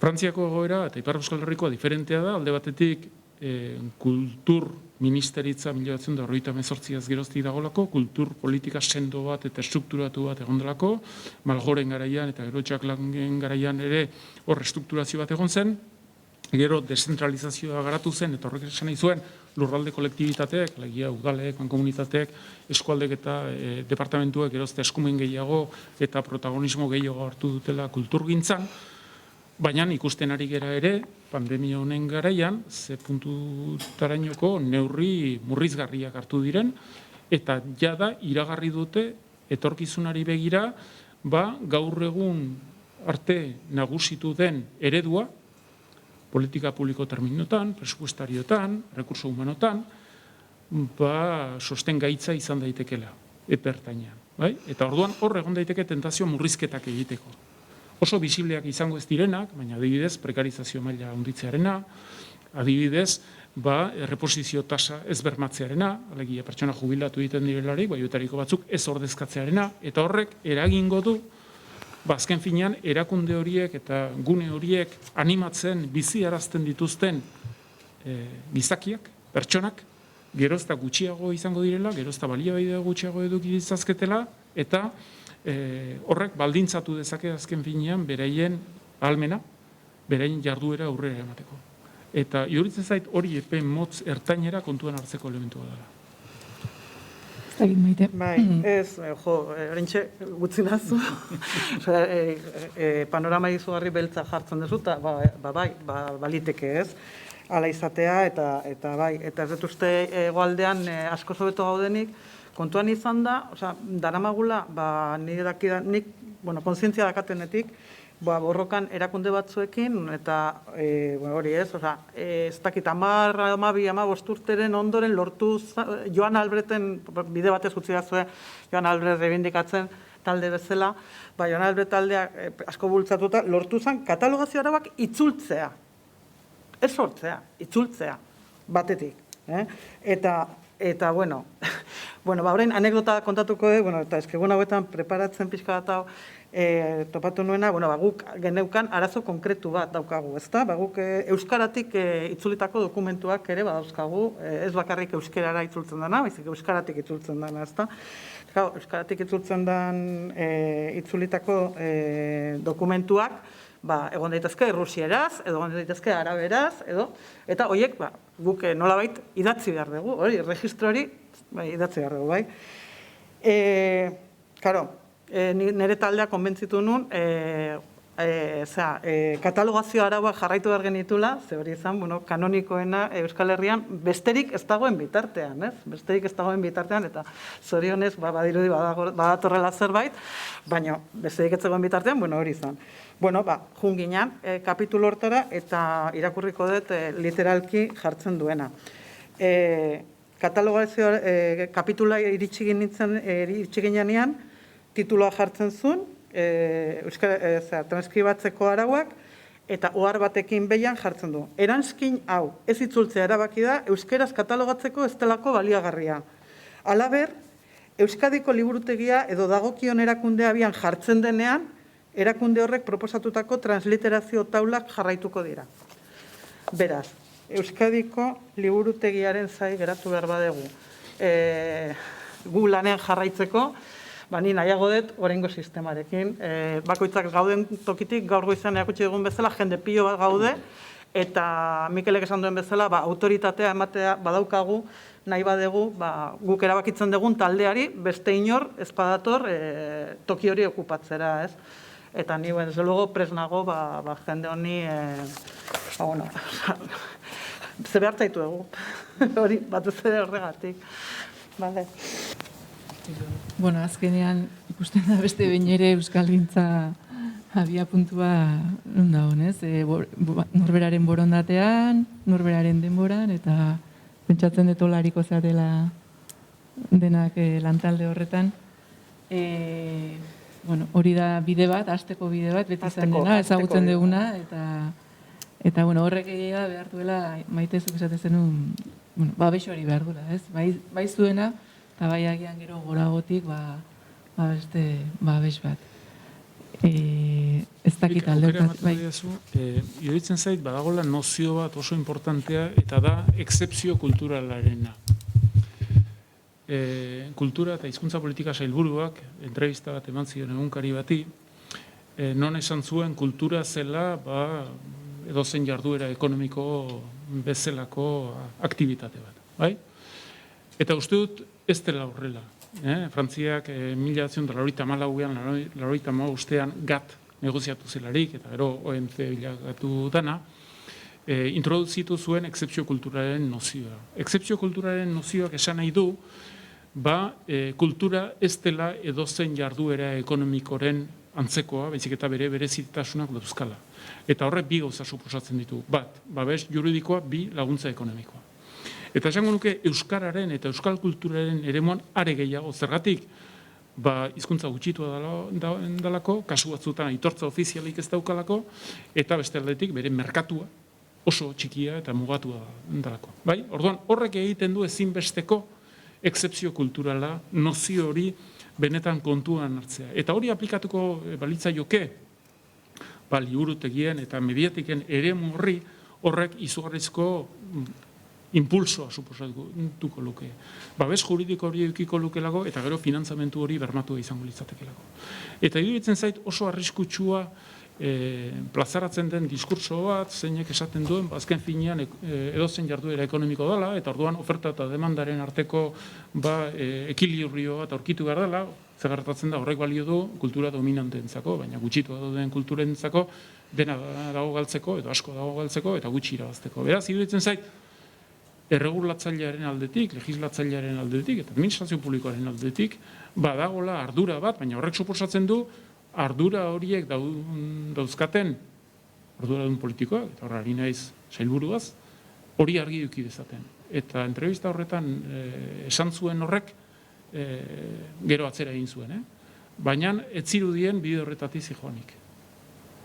Frantziako egoera eta Ipar Euskal Herrikoa diferentea da, alde batetik kultur ministeritza 1998az geroztik dagolako, kultur politika sendo bat eta estrukturatu bat egon delako, Malgoren garaian eta gero Txaklangen garaian ere hor estrukturazio bat egon zen, gero dezentralizazioa garatu zen, eta horrek esan nahi zuen lurralde kolektibitateek, legia udalek, mankomunitateek, eskualdek eta departamentuek gerozte eskumen gehiago eta protagonismo gehiago hartu dutela kulturgintzan, baina ikusten ari gera ere, pandemia honen garaian, ze puntutarainoko neurri murrizgarriak hartu diren, eta jada iragarri dute etorkizunari begira, gaur egun arte nagusitu den eredua, politika publiko terminotan, presupuestariotan, rekurso humanotan, sosten gaitza izan daitekela, epertainan. Eta orduan hor egon daiteke tentazio murrizketak egiteko. Oso bisibleak izango ez direnak, baina adibidez, prekarizazio maila handitzearena, adibidez, reposizio tasa ez bermatzearena, alegia pertsona jubilatu egiten direlarik, baiotariko batzuk ez ordezkatzearena, eta horrek eragingo du, azken finean, erakunde horiek eta gune horiek animatzen, biziarazten dituzten gizakiak, pertsonak, gerozta gutxiago izango direla, gerozta baliabide gutxiago eduki ditzazketela, eta horrek baldintzatu dezake azken finean beraien ahalmena berain jarduera aurrera emateko. Eta iruditzen zait hori epe motz ertainera kontuan hartzeko elementua dela. Ez dakit maite. Bai, ez, orentxe gutzi nazu. Panorama izugarri beltza jartzen duzu, eta baliteke ez. Hala izatea, eta bai, eta ez dut uste egoaldean asko zobeto gaudenik, kontuan izan da, daramagula, nik, kontzientzia dakatenetik, borrokan erakunde batzuekin, eta hori ez, ez dakit 10-15 urteren ondoren lortu Joan Albreten, bide batez utzi dazue, Joan Albret rebindikatzen talde bezala, Joan Albret taldea asko bultzatuta, lortu zen katalogazio arauak itzultzea. Ez sortzea, itzultzea, batetik. Eta, orain anekdota kontatuko eta eskegun hauetan preparatzen pixka bat hau, topatu nuena, guk geneukan arazo konkretu bat daukagu, ezta? Guk euskaratik itzulitako dokumentuak ere badauzkagu, ez bakarrik euskarara itzultzen dana, baizik euskaratik itzultzen dana, ezta? Euskaratik itzultzen dan itzulitako dokumentuak, egon daitezke rusieraz, edo egon daitezke araberaz, eta horiek guk nolabait idatzi behar dugu, hori, registro hori idatzi behar dugu, bai. Karo, nire taldea konbentzitu nun, katalogazio arauak jarraitu behar genitula, ze hori izan, kanonikoena Euskal Herrian besterik ez dagoen bitartean, ez? Besterik ez dagoen bitartean, eta zorionez, badirudi badatorrela zerbait, baina besterik ez dagoen bitartean, hori izan. Jun ginen, kapitulu hortara, eta irakurriko dut literalki jartzen duena. Katalogazio kapitula iritsi ginean, tituloa jartzen zuen, transkribatzeko arauak, eta ohar batekin behian jartzen du. Eranskin hau, ez itzultzea erabaki da, euskeraz katalogatzeko ez delako baliagarria. Halaber, Euskadiko liburutegia edo dagokion erakundea abian jartzen denean, erakunde horrek proposatutako transliterazio taulak jarraituko dira. Beraz, Euskadiko liburutegiaren zai geratu behar badegu. Gu lanean jarraitzeko, ni nahiago dut oraingo sistemarekin. Bakoitzak gauden tokitik, gaur goizean erakutsi dugun bezala, jende pilo bat gaude, eta Mikelek esan duen bezala, autoritatea ematea badaukagu, nahi badegu, guk erabakitzen dugun taldeari, beste inor, ez badator, toki hori okupatzera, ez? Eta ni, desde luego, presnago, jende honi, ze behar zaitu dugu, hori, batez ere horregatik. Bale. Azkenean, ikusten da beste behin ere Euskalgintza abia puntua non dagoen, ez? Norberaren borondatean, norberaren denboran, eta pentsatzen dut olariko zatela denak lantalde horretan. Hori da bide bat, hasteko bide bat, beti izan dena, ezagutzen duguna, eta horrek egia behar duela, maite zuk esaten zenun, babes hori behar duela, ez? Bai zuena, eta bai agian gero goragotik, beste babes bat. Ez dakit aldertat, bai. Iruditzen zait, badagoela nozio bat oso importantea, eta da, excepzio kulturalarena. Kultura eta hizkuntza politika sailburuak, entrevista bat eman zion egunkari bati, non esan zuen kultura zela edozein jarduera ekonomiko bezalako aktibitate bat. Bai? Eta uste dut ez dela horrela. Frantziak 1984an, 1985an GATT negoziatu zelarik, eta gero OMC bilakatu dana, introduzitu zuen excepzio kulturaren nozioa. Excepzio kulturaren nozioak esan nahi du, kultura ez dela edozein jarduera ekonomikoren antzekoa, baizik eta berezitasunak dauzkala. Eta horrek bi gauza suposatzen ditu. Bat, babes juridikoa, bi laguntza ekonomikoa. Eta esango nuke euskararen eta euskal kulturaren eremuan are gehiago zergatik, hizkuntza gutxitua dalako, kasu batzutan aitortza ofizialik ez daukalako, eta beste aldetik bere merkatua oso txikia eta mugatua dalako. Orduan, horrek egiten du ezinbesteko excepzio kulturala, nozio hori benetan kontuan hartzea. Eta hori aplikatuko balitzaioke, liburutegien eta mediatiken eremu horrek izugarrizko impulsoa suposatuko luke. Babes juridiko hori edukiko lukelako, eta gero finantzamentu hori bermatu izango litzatekelako. Eta iruditzen zait oso arriskutsua plazaratzen den diskurtso bat, zeinek esaten duen, azken finean edozein jarduera ekonomiko dela, eta orduan oferta eta demandaren arteko ekilibrio bat aurkitu behar dela, zer gertatzen da horrek balio du kultura dominanteentzako, baina gutxitu dauden kulturentzako dena dago galtzeko, edo asko dago galtzeko, eta gutxi irabazteko. Beraz, iruditzen zait, erregulatzailearen aldetik, legislatzailearen aldetik, eta administrazio publikoaren aldetik, badagola ardura bat, baina horrek suposatzen du, ardura horiek dauzkaten arduradun politikoak, eta horrari naiz sailburuaz, hori argi eduki dezaten. Eta entrevista horretan esan zuen horrek, gero atzera egin zuen, baina ez zirudien bide horretatik zijoanik.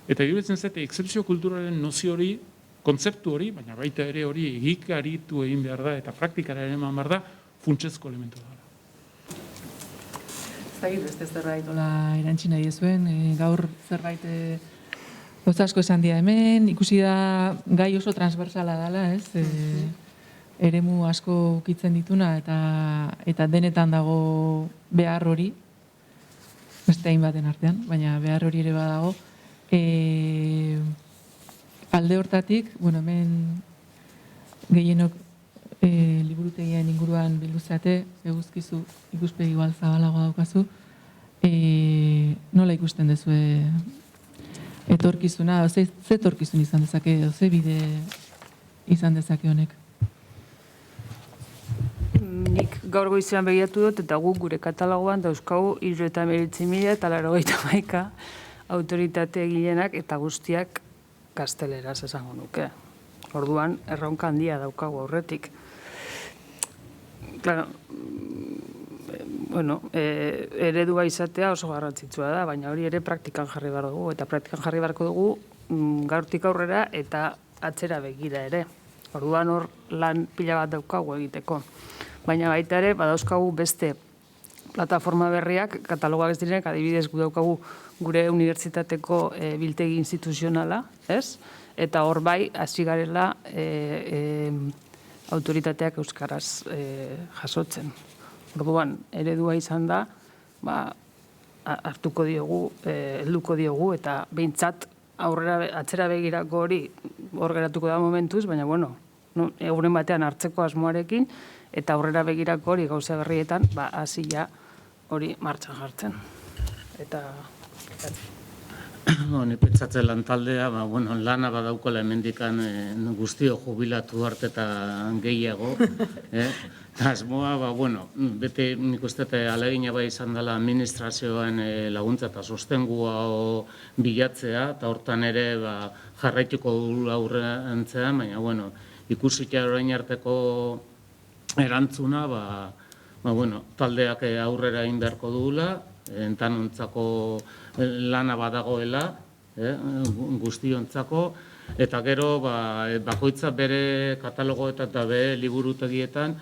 Eta iruditzen zate, excepzio kulturalen nozio hori, kontzeptu hori, baina baita ere hori egikaritu egin behar da, eta praktikara eman behar da, funtsezko elementu da. Zagit, beste zerbait erantzi nahi zuen, gaur zerbait gauza asko esan dira hemen, ikusi da gai oso transversala dela, ez? Eremu asko ukitzen dituna eta denetan dago behar hori, beste hainbaten artean, baina behar hori ere badago. Alde hortatik, bueno, hemen gehienok liburutegian inguruan bilduzeate, eguzkizu ikuspegi igual zabalagoa daukazu, nola ikusten dezue etorkizuna, ze etorkizun izan dezake, ze bide izan dezake honek? Nik gaur goizean begiratu dut, eta guk gure katalogoan dauzkagu 79.991 autoritate egilenak eta guztiak gazteleraz esango nuke. Orduan, erronka handia daukagu aurretik. Claro, bueno, eredua izatea oso garrantzitsua da, baina hori ere praktikan jarri behar dugu, eta praktikan jarri beharko dugu gaurtik aurrera eta atzera begira ere. Orduan hor lan pila bat daukagu egiteko. Baina baita ere, badauzkagu beste plataforma berriak, katalogoak ez direnek, adibidez gu daukagu gure unibertsitateko biltegi instituzionala, ez? Eta hor bai, hasi garela autoritateak euskaraz jasotzen. Orduan, eredua izan da, hartuko diogu, helduko diogu, eta behintzat atzera begirako hori hor geratuko da momentuz, baina, bueno, egunen batean hartzeko asmoarekin, eta aurrera begirako hori gauza berrietan, hasi ja hori martxan jartzen. Eta... Ni pentsatzen lantaldea, lana badaukola hemendikan guztio jubilatu arte eta gehiago. Asmoa, bete nik uste alegina bai izan dela administrazioan laguntza eta sostengua bilatzea, eta hortan ere jarraituko aurrentzean, baina ikusitea orain arteko erantzuna, taldeak aurrera egin beharko dugula, entanontzako lana badagoela, guztiontzako, eta gero bakoitza bere katalogoetan eta bere liburutegietan,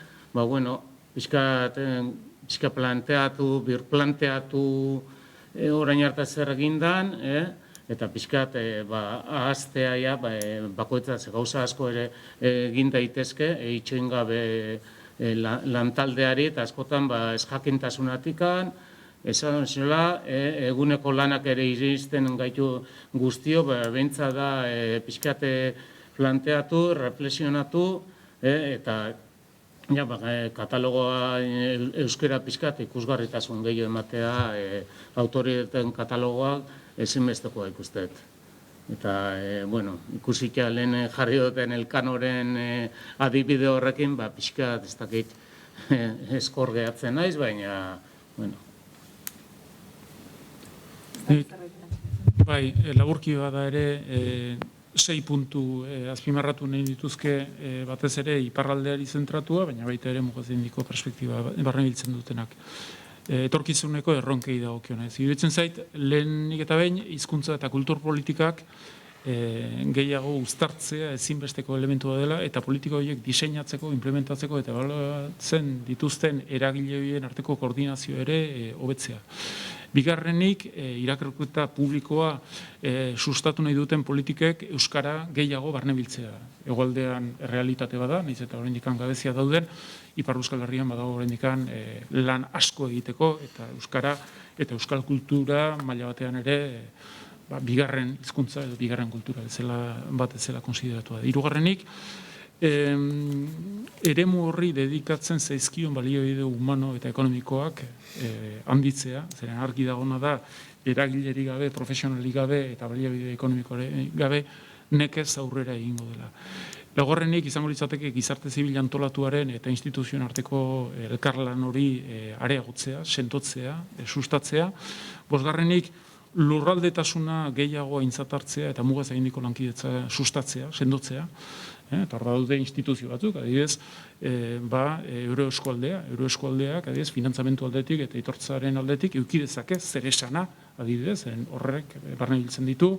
pixka planteatu, birplanteatu orain arte zer egindan, eta pixkat ahaztea bakoitza gauza asko ere egin daitezke, itxoin gabe lantaldeari, eta askotan ezjakintasunatikan, esan zela, eguneko lanak ere iristen gaitu guztio, behintza da pixkate planteatu, reflexionatu, eta katalogoa euskera pixkat ikusgarritasun gehiago ematea, autoritateen katalogoak ezinbestekoa ikustet. Eta, ikusikia lehen jarri duten Elkanoren adibide horrekin, pixkat ez dakit eskor gehatzen naiz, baina, Bai, laburki bada ere, 6 puntu azpimarratu nahi dituzke batez ere iparraldeari zentratua, baina baita ere mugazindiko perspektiba barne biltzen dutenak. Etorkizuneko erronkei dagokiona. Iruditzen zait, lehenik eta behin, hizkuntza eta kultur politikak gehiago uztartzea ezinbesteko elementua dela, eta politika horiek diseinatzeko, implementatzeko eta ebaluatzen dituzten eragile horien arteko koordinazio ere hobetzea. Bigarrenik, irakurketa publikoa sustatu nahi duten politikek euskara gehiago barnebiltzea. Hegoaldean errealitate bada, nahiz eta oraindikan gabezia dauden, Ipar Euskal Herrian badago oraindikan lan asko egiteko, eta euskara eta euskal kultura maila batean ere bigarren hizkuntza edo bigarren kultura bat bezala konsideratua da. Hirugarrenik, eremu horri dedikatzen zaizkion baliabide humano eta ekonomikoak handitzea, zeren argi dagona da, eragilerik gabe, profesionalik gabe eta baliabide ekonomikorik gabe, nekez aurrera egingo dela. Laugarrenik izango litzateke gizarte zibil antolatuaren eta instituzioen arteko elkarlan hori areagotzea, sendotzea, sustatzea. Bosgarrenik lurraldetasuna gehiago aintzat hartzea eta mugaz egindiko lankidetza sustatzea, sendotzea. Eta hor daude instituzio batzuk, adibidez, Euroeskualdeak, adibidez, finantzamentu aldetik eta itortzaren aldetik eukidezake zer esana, adibidez, horrek barne biltzen ditu,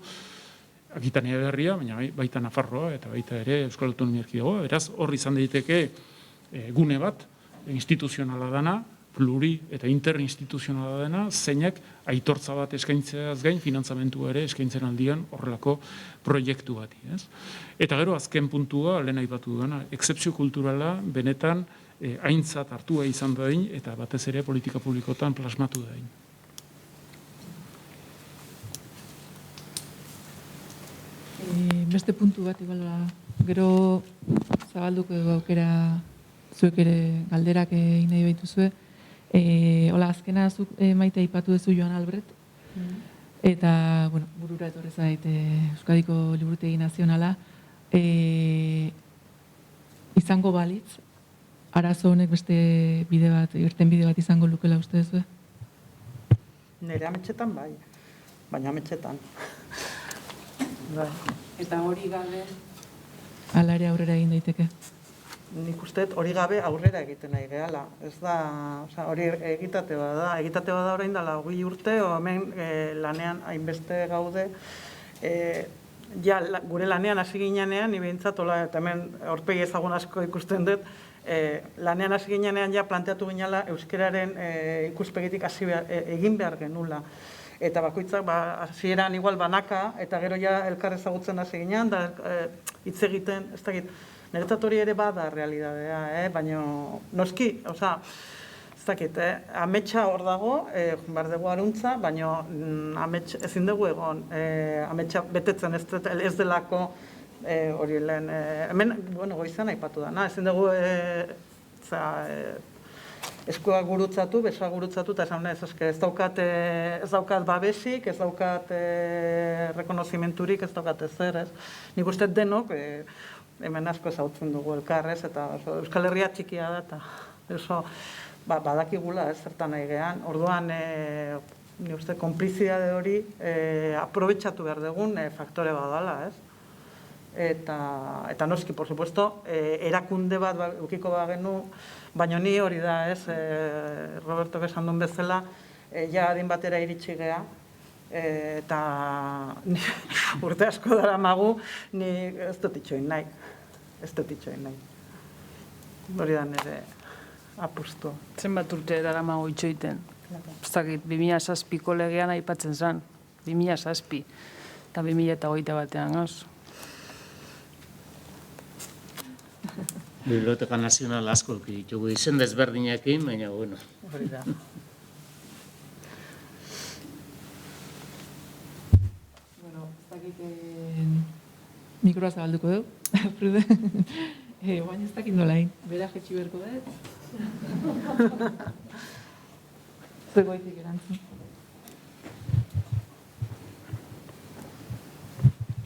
Akitania Berria, baina baita Nafarroa eta baita ere Euskal Autonomia Erkidegoa, beraz, hor izan daiteke gune bat, instituzionala dana, pluri eta interinstituzionala dena, zeinek aitortza bat eskaintzeaz gain, finantzamentua ere eskaintzen aldian horrelako proiektu bati. Eta gero, azken puntua, lehen aipatu duena, excepzio kulturala benetan aintzat hartua izan dain, eta batez ere politika publikotan plasmatu dain. Beste puntu bat, igual, gero zabalduko aukera zuek ere galderak egin nahi baituzue. Hola, azkena zuk Maite aipatu duzu Joan Albrecht, eta, bueno, burura etorri zait Euskadiko Liburutegi Nazionala, izango balitz, arazo honek beste bide bat, irtenbide bat izango lukela uste duzu? Nire ametxetan bai, baina ametxetan. Bai. Eta hori gabe? Hala ere aurrera egin daiteke? Nik uste hori gabe aurrera egiten nahi gehala. Ez da, hori egitate bada orain dela 20 urte, hemen lanean hainbeste gaude, gure lanean hasi ginean, ni behintzat, eta hemen aurpegi ezagun asko ikusten dut, lanean hasi ginean ja planteatu ginela euskararen ikuspegitik hasi egin behar genula. Eta bakoitzak hasieran igual banaka, eta gero ja elkar ezagutzen hasi ginean, da hitz egiten, ez dakit, niretzat hori ere bada realidadea, baina noski, ez dakit, ametsa hor dago, behar dugu aruntza, baina ezin dugu egon, ametsa betetzen ez delako hori lehen, hemen, goizan aipatu dana, ezin dugu eskuak gurutzatu, besoak gurutzatu, eta esan ez daukat babesik, ez daukat rekonozimenturik, ez daukat ezer, ez. Nik uste denok, hemen asko ezautzen dugu elkarrez, eta Euskal Herria txikia da, eta badakigula ez zertan nahi gehan. Orduan, ni uste, konplizidade hori aprobetxatu behar dugun faktore badala, ez. Eta noski, por supuesto, erakunde bat eukiko bagenu, baina ni hori da, ez, Roberto esan duen bezala, ja adin batera iritsi gea, eta urte asko dara magu, ni ez dut itxoin nahi. Hori da nire apustu. Zenbat urte dara magu itxoiten? Ez dakit, 2007ko legean aipatzen zen, 2007, eta 2008 batean, gauz. Biblioteka Nazional asko ditugu izen desberdinekin, baina, bueno. Hori da. Bueno, ez dakit mikroa zabalduko du, Prude. Baina ez dakit nolain, bera jetxi berko dut. Zegoitik erantzun.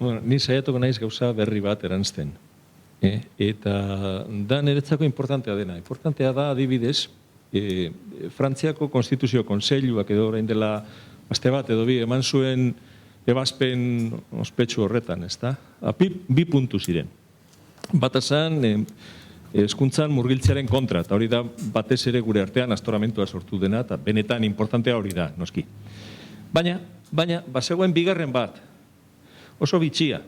Bueno, ni saiatuko naiz gauza berri bat erantzten. Eta da niretzako importantea dena. Importantea da, adibidez, Frantziako Konstituzio Kontseiluak edo orain dela aste bat edo bi eman zuen ebazpen ospetsu horretan, ezta? Bi puntu ziren. Bata zen, hezkuntzan murgiltzearen kontra, eta hori da batez ere gure artean astoramentua sortu dena, eta benetan importantea hori da, noski. Baina, bazegoen bigarren bat, oso bitxia,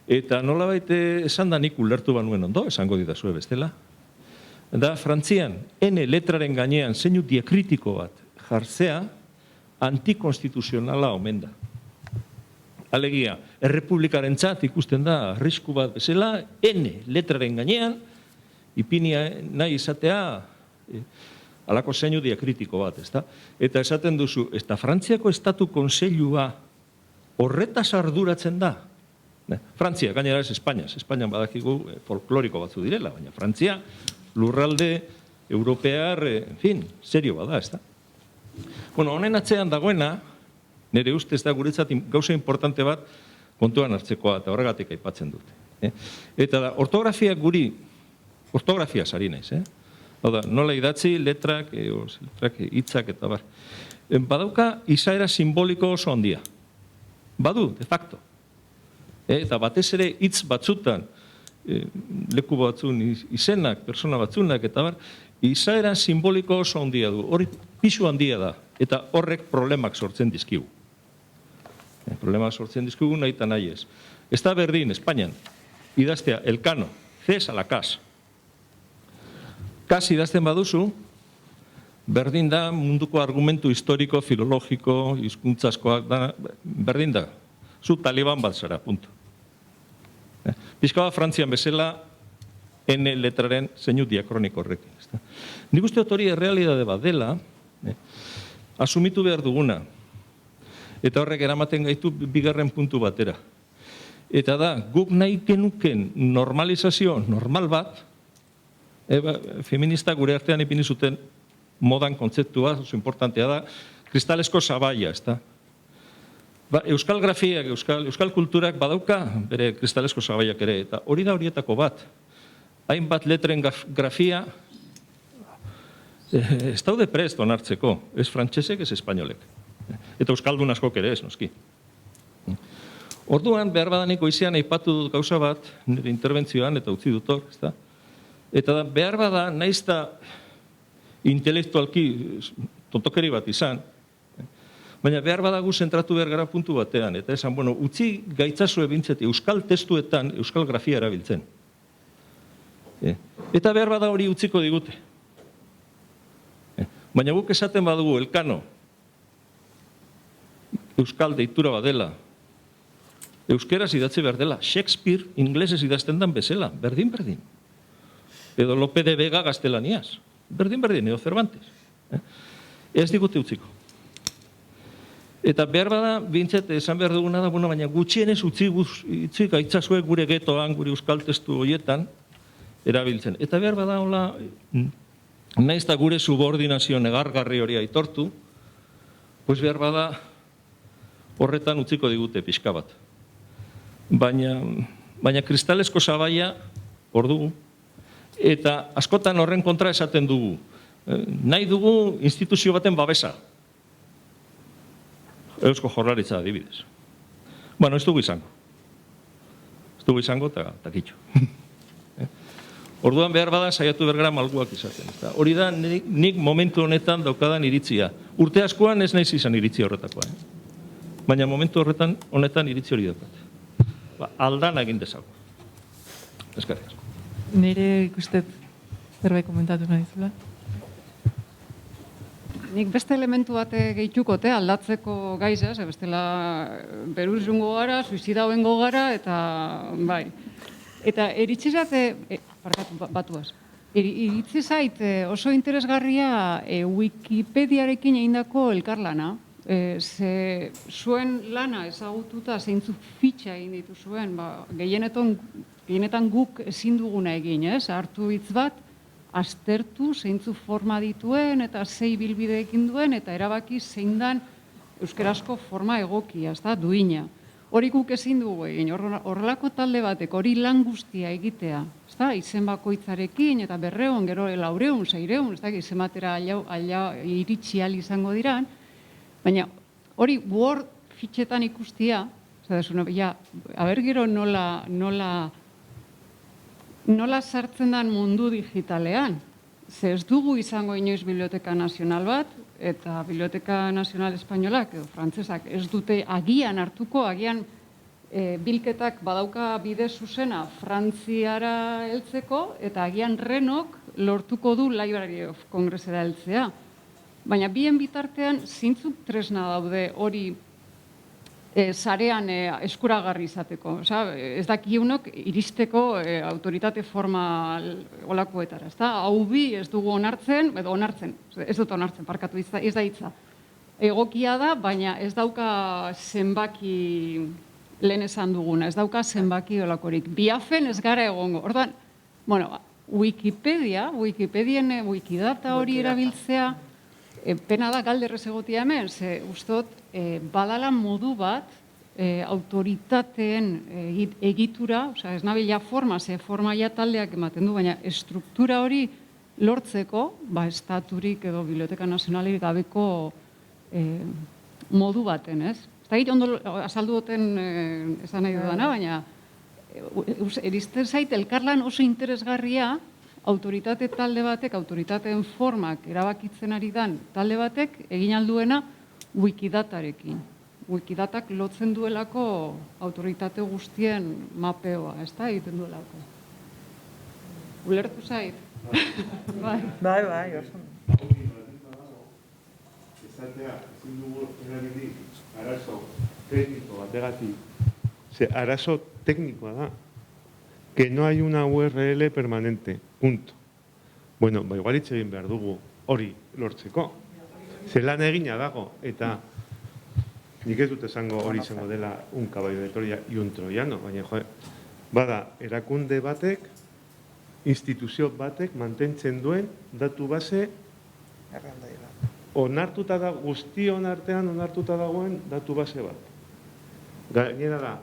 eta nolabait esan da nik ulertu banuen ondo, esango ditazue bestela. Da, Frantzian, N letraren gainean zeinu diakritiko bat jartzea antikonstituzionala omen da. Alegia, errepublikarentzat ikusten da arrisku bat bezala, N letraren gainean, ipinia nahi izatea alako zeinu diakritiko bat, ezta? Eta esaten duzu, eta Frantziako Estatu Kontseilua horretaz arduratzen da. Frantzia, gainera ez Espainiaz. Espainian badakigu folkloriko batzu direla, baina Frantzia lurralde europear, en fin, serio bada, ez da. Bueno, honen atzean dagoena, nire ustez da guretzat gauza importante bat kontuan hartzekoa, eta horregatik aipatzen dute. Eta da, ortografia guri, ortografia sari naiz, hau da, nola idatzi, letrak, hitzak eta bar. Badauka izaera simboliko oso handia. Badu, de facto. Eta batez ere hitz batzutan, leku batzun izenak, persona batzunak eta bar, izaera simboliko oso handia du. Hori pisu handia da. Eta horrek problemak sortzen dizkigu. Problemak sortzen dizkigu nahi eta nahi ez. Ez da berdin, Espainian, idaztea, elkano, cés a la cas. Kas idazten baduzu, berdin da munduko argumentu historiko, filologiko, hizkuntzazkoak, berdin da. Zu taliban bat zara, punto. Pizka bat Frantzian bezala, N letraren zeinu diakroniko horrekin. Nik uste dut hori errealidade bat dela, asumitu behar duguna. Eta horrek eramaten gaitu bigarren puntu batera. Eta da, guk nahi genuken normalizazio normal bat, feminista gure artean ipini zuten modan kontzeptua, oso importantea da, kristalesko sabaia, ez da. Euskal grafiak, euskal kulturak badauka bere kristalesko sabaiak ere, eta hori da horietako bat. Hainbat letren grafia, ez daude prest onartzeko, ez frantsesek, ez espainolek. Eta euskaldun askok ere ez, noski. Orduan, behar badanik goizean aipatu dut gauza bat, nire interbentzioan, eta utzi dut hor, ez da. Eta behar bada, nahiz da intelektualki tontokeri bat izan, baina behar badagu zentratu behar gara puntu batean, eta esan, bueno, utzi gaitzazue bintzete euskal testuetan euskal grafia erabiltzen. Eta behar bada hori utziko digute. Baina guk esaten badugu elkano, euskal deitura badela, euskeraz idatzi behar dela, Shakespeare inglesez idazten dan bezala, berdin. Edo Lope de Vega gaztelaniaz, berdin, edo Cervantes. Ez digute utziko. Eta behar bada, bintzat, esan behar duguna da, bueno, baina gutxienez utzi gaitzazue gure getoan, gure euskal testu horietan, erabiltzen. Eta behar bada, hola, nahiz da gure subordinazio negargarri hori aitortu, pues behar bada, horretan utziko digute pixka bat. Baina kristalesko sabaia, hor dugu, eta askotan horren kontra esaten dugu. Nahi dugu instituzio baten babesa. Eusko Jaurlaritza adibidez. Bueno, ez dugu izango. Ez dugu izango eta kitxo. Orduan behar bada saiatu bergara malguak izaten. Hori da nik momentu honetan daukadan iritzia. Urte askoan ez naiz izan iritzi horretakoa. Baina momentu honetan iritzi hori daukat. Aldan egin dezago. Eskerrik asko. Nire ikustet zerbait komentatu nahi zula. Nik beste elementu bat gehitukote aldatzeko gaiza, bestela beruz jungo gara, suizida hoengo gara, eta bai. Eta iritzizat, batuaz, iritzizait oso interesgarria Wikipediarekin egindako elkarlana. Ze zuen lana ezagututa zeintzu fitxa egin dituzuen, gehienetan guk ezin duguna egin, hartu hitz bat, aztertu zeintzu forma dituen eta zei bilbide ekin duen eta erabaki zein dan euskarazko forma egokia, ez da, duina. Hori guk ezin dugu egin, horrelako talde batek hori lan guztia egitea, ez da, izen bakoitzarekin eta 200, gero 400, 600, ez da, izen batera iritsi ahal izango diran, baina hori Word fitxetan ikustia, aber gero nola sartzen dan mundu digitalean. Ze ez dugu izango inoiz Biblioteka Nazional bat, eta Biblioteka Nazional Espainolak, edo frantzesak, ez dute agian hartuko, agian bilketak badauka bide zuzena Frantziara heltzeko, eta agian Renok lortuko du Library of Congressera heltzea. Baina bien bitartean zintzuk tresna daude hori sarean eskuragarri izateko. Ez dakiunok iristeko autoritate formal olakoetara. Hau bi ez dugu onartzen, edo onartzen, ez dut onartzen, parkatu ez da hitza. egokia da, baina ez dauka zenbaki lehen esan duguna, ez dauka zenbaki olakorik. Biafen ez gara egongo. Orduan, bueno, Wikipedien Wikidata hori erabiltzea, pena da galderrez egotia hemen, ze ustot, badala modu bat, autoritateen egitura, ez nabila forma, ze forma ja taldeak ematen du, baina estruktura hori lortzeko, estaturik edo Biblioteka Nazionalik gabeko modu baten, ez? Ez da ondo azaldu duten esan nahi dudana, baina erizten zait elkarlan oso interesgarria autoritate talde batek, autoritateen formak erabakitzen ari dan talde batek egin alduena Wikidatarekin. Wikidatak lotzen duelako autoritate guztien mapeoa, ez da egiten duelako. Ulertu zait? Bai, oso. Esatea, ezin dugu erabili arazo tekniko bategatik. Ze arazo teknikoa da. Que no hay una URL permanente. Punto. Bueno, igual hitz egin behar dugu hori lortzeko. Ze lan egina dago, eta nik ez dut esango hori izango dela un caballo de Troya y un troyano, baina bada, erakunde batek, instituzio batek mantentzen duen datu base onartuta da, guztion artean onartuta dagoen datu base bat. Gainera da,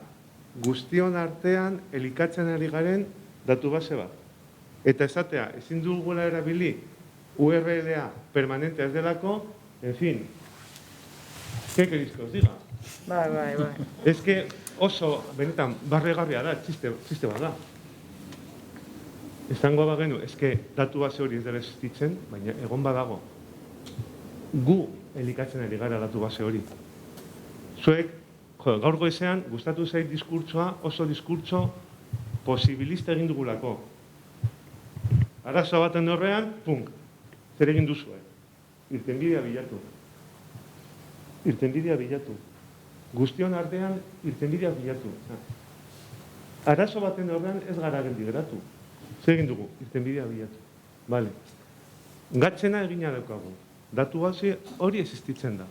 guztion artean elikatzen ari garen datu base bat. Eta esatea, ezin dugula erabili URL-a permanentea ez delako, en fin, ¿qué queréis que os diga? Bai. Ez que oso, benetan, barregarria da, txiste bat da. Esango bagenu, ez que datu base hori ez dela existitzen, baina egon badago. Gu elikatzen ari gara datu base hori. Zuek, gaur goizean, gustatu zait diskurtsoa, oso diskurtso posibilista egin dugulako. Arazo baten horrean, punk, zer egin duzue? Irtenbidea bilatu. Guztion artean, irtenbidea bilatu. Arazo baten horrean ez gara geldi geratu. Zer egin dugu? Irtenbidea bilatu. Bale. Gatzena egina daukagu. Datu base hori existitzen da.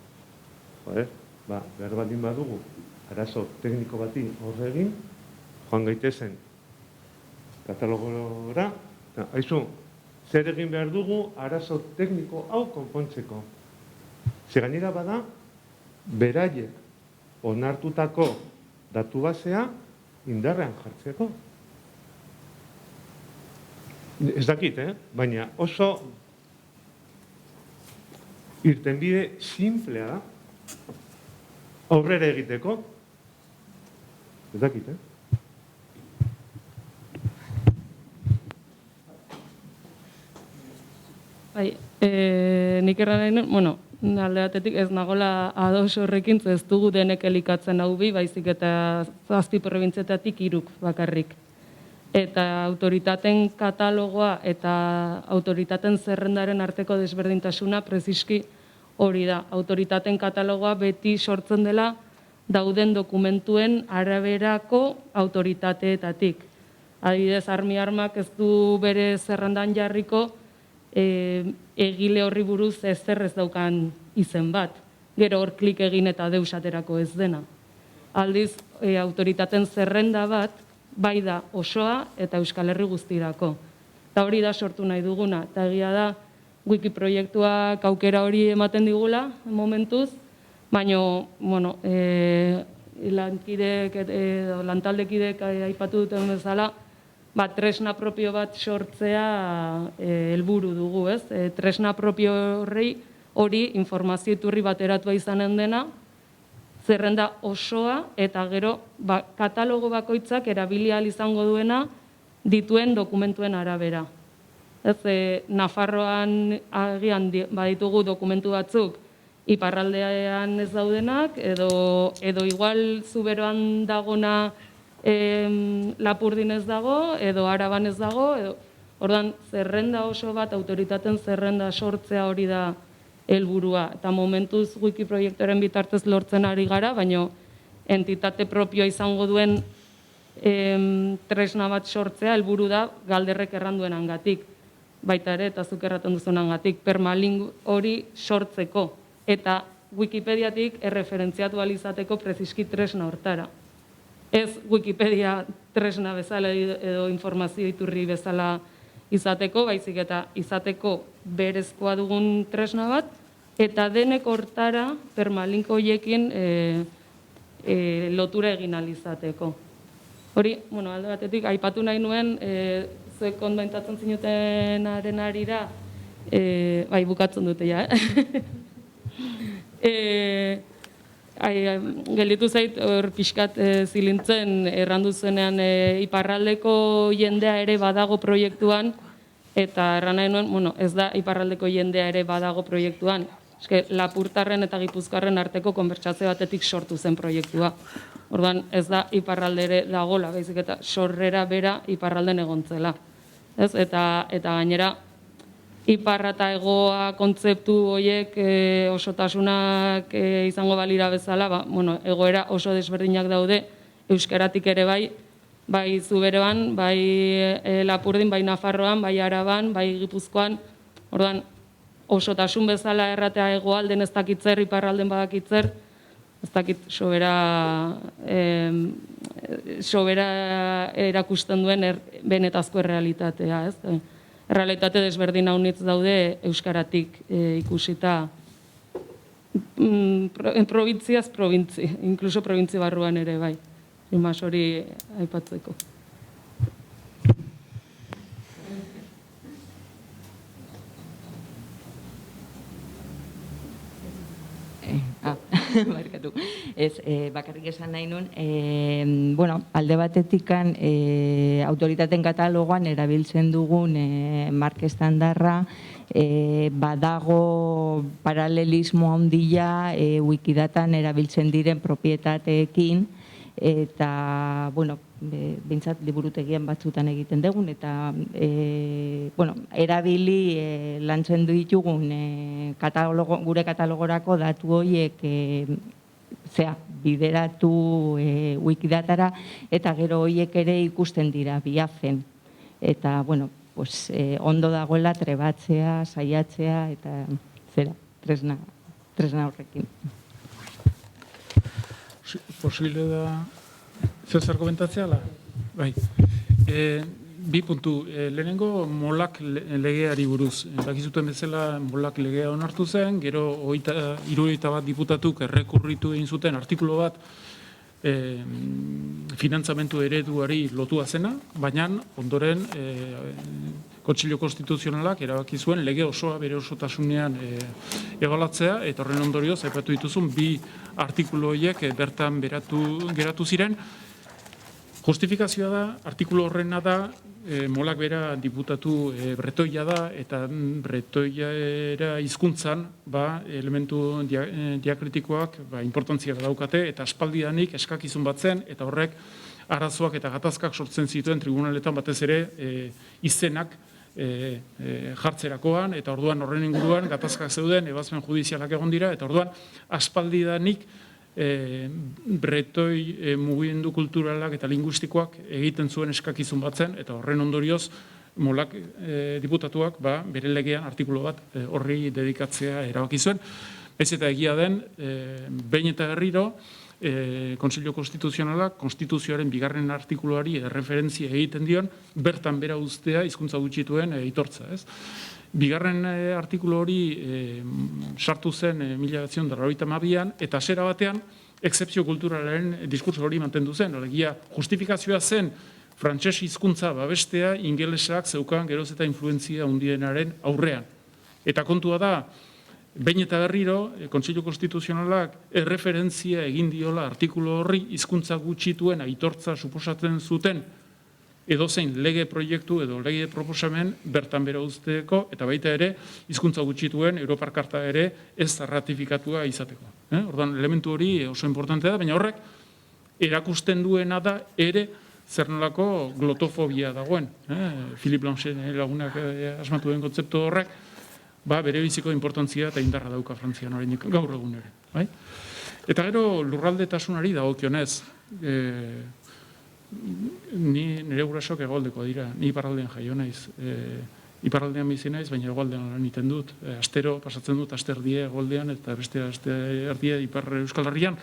Behar baldin badugu, arazo tekniko bati horre egin, joan gaitezen katalogora, haizu, zer egin behar dugu arazo tekniko hau konpontzeko. Ze gainera bada, beraiek onartutako datu basea indarrean jartzeko. Ez dakit, baina oso irtenbide simplea da, aurrera egiteko. Ez dakit, Nik erran nahi, alde batetik ez nagola ados horrekin, ez dugu denek elikatzen hau bi, baizik eta 7 probintzietatik 3 bakarrik. Eta autoritaten katalogoa eta autoritaten zerrendaren arteko desberdintasuna preziski hori da. Autoritaten katalogoa beti sortzen dela dauden dokumentuen araberako autoritateetatik. Adibidez, armak ez du bere zerrendan jarriko egile horri buruz ezer ez daukan izen bat. Gero hor klik egin eta deusaterako ez dena. Aldiz, autoritaten zerrenda bat, bai da osoa eta Euskal Herri guztirako. Eta hori da sortu nahi duguna. Eta egia da, Wiki proiektuak aukera hori ematen digula, momentuz, baina, lantaldekidek aipatu duten bezala, tresna propio bat sortzea helburu dugu, ez? Tresna propio hori informazio iturri bateratua izanen dena, zerrenda osoa eta gero katalogo bakoitzak erabili ahal izango duena dituen dokumentuen arabera. Ez, Nafarroan agian baditugu dokumentu batzuk iparraldean ez daudenak, edo igual Zuberoan dagona Lapurdin ez dago, edo Araban ez dago, ordan zerrenda oso bat, autoritaten zerrenda sortzea hori da helburua. Eta momentuz Wiki proiektuaren bitartez lortzen ari gara, baina entitate propioa izango duen tresna bat sortzea helburu da galderrek erranduenangatik. Baita ere, eta zuk erraten duzunangatik, permalink hori sortzeko. Eta Wikipediatik erreferentziatu alizateko preziski tresna hortara. Ez Wikipedia tresna bezala edo informazio iturri bezala izateko, baizik eta izateko berezkoa dugun tresna bat, eta denek hortara permalinko horiekin lotura egin alizateko. Hori, alde batetik, aipatu nahi nuen, zuek kontatzen zinutenaren arira, bai, bukatzen dute ja, gelditu zait, hor pixkat zilintzen, errandu zenean iparraldeko jendea ere badago proiektuan, eta erran nahi nuen, ez da iparraldeko jendea ere badago proiektuan. Eske, Lapurtarren eta Gipuzkoarren arteko konbertsazio batetik sortu zen proiektua. Orduan, ez da iparraldere dagola, baizik eta sorrera bera iparralden egontzela. Eta gainera, iparra eta egoa kontzeptu horiek osotasunak izango balira bezala, egoera oso desberdinak daude, euskaratik ere bai Zuberoan, bai Lapurdin, bai Nafarroan, bai Araban, bai Gipuzkoan. Orduan, osotasun bezala erratea egoalden ez dakitzer, iparralden badakitzer, ez dakit sobera erakusten duen benetazko errealitatea, ez? Errealitate desberdin haunitz daude euskaratik ikusita probintziaz probintzi, inkluso probintzi barruan ere bai. Imaz hori aipatzeko. Barkatu. Bakarrik esan nahi nun, alde batetikan autoritateen katalogoan erabiltzen dugun marka estandarra badago paralelismo handia Wikidatan erabiltzen diren propietateekin, eta, bintzat liburutegian batzutan egiten dugun, eta erabili lantzen ditugun gure katalogorako datu horiek bideratu Wikidatara, eta gero horiek ere ikusten dira biafen. Eta, ondo dagoela trebatzea, saiatzea, eta tresna horrekin. Posible da zer komentatzea, bai. Bi puntu, lehenengo molak legeari buruz. Dakizuten bezala molak legea onartu zen, gero 71 diputatuk errekurritu egin zuten artikulu bat finantzamentu ereduari lotua zena, baina ondoren Kontseilu Konstituzionalak erabaki zuen lege osoa bere osotasunean ebaluatzea, eta horren ondorioz aipatu dituzun bi artikulu horiek bertan geratu ziren. Justifikazioa da, artikulu horrena da, molak bera diputatu bretoia da, eta bretoiera hizkuntzan elementu diakritikoak importantzia daukate, eta aspaldidanik eskakizun bat zen, eta horrek arazoak eta gatazkak sortzen zituen tribunaletan batez ere izenak jartzerakoan, eta orduan horren inguruan gatazkak zeuden, ebazpen judizialak egon dira, eta orduan aspaldidanik bretoi mugimendu kulturalak eta linguistikoak egiten zuen eskakizun batzen, eta horren ondorioz molak diputatuak bere legean artikulu bat horri dedikatzea erabaki zuen. Ez eta egia den, behin eta berriro, Kontseilu Konstituzionalak konstituzioaren bigarren artikuluari erreferentzia egiten dion, bertan bera uztea hizkuntza gutxituen aitortza, ez? Bigarren artikulu hori sartu zen 1992an, eta hasiera batean, exzepzio kulturalaren diskurso hori mantendu zen. Alegia, justifikazioa zen frantses hizkuntza babestea ingelesak zeukan geroz eta influentzia handienaren aurrean. Eta kontua da, behin eta berriro, Kontseilu Konstituzionalak erreferentzia egin diola artikulu horri hizkuntza gutxituen aitortza suposatzen zuten edozein lege proiektu edo lege proposamen bertan bera uzteko, eta baita ere, hizkuntza gutxituen Europar Karta ere ez ratifikatua izateko. Orduan, elementu hori oso importantea da, baina horrek erakusten duena da ere zer nolako glotofobia dagoen. Philippe Blanchet lagunak asmatu den kontzeptu horrek, bere biziko importantzia eta indarra dauka Frantzian oraindik gaur egun ere. Eta gero lurraldetasunari dagokionez, nire gurasoak hegoaldeko dira, ni iparraldean jaio naiz. iparraldean bizi naiz, baina hegoaldean lan egiten dut. Astero pasatzen dut asterdia hegoaldean eta beste asterdia ipar Euskal Herrian.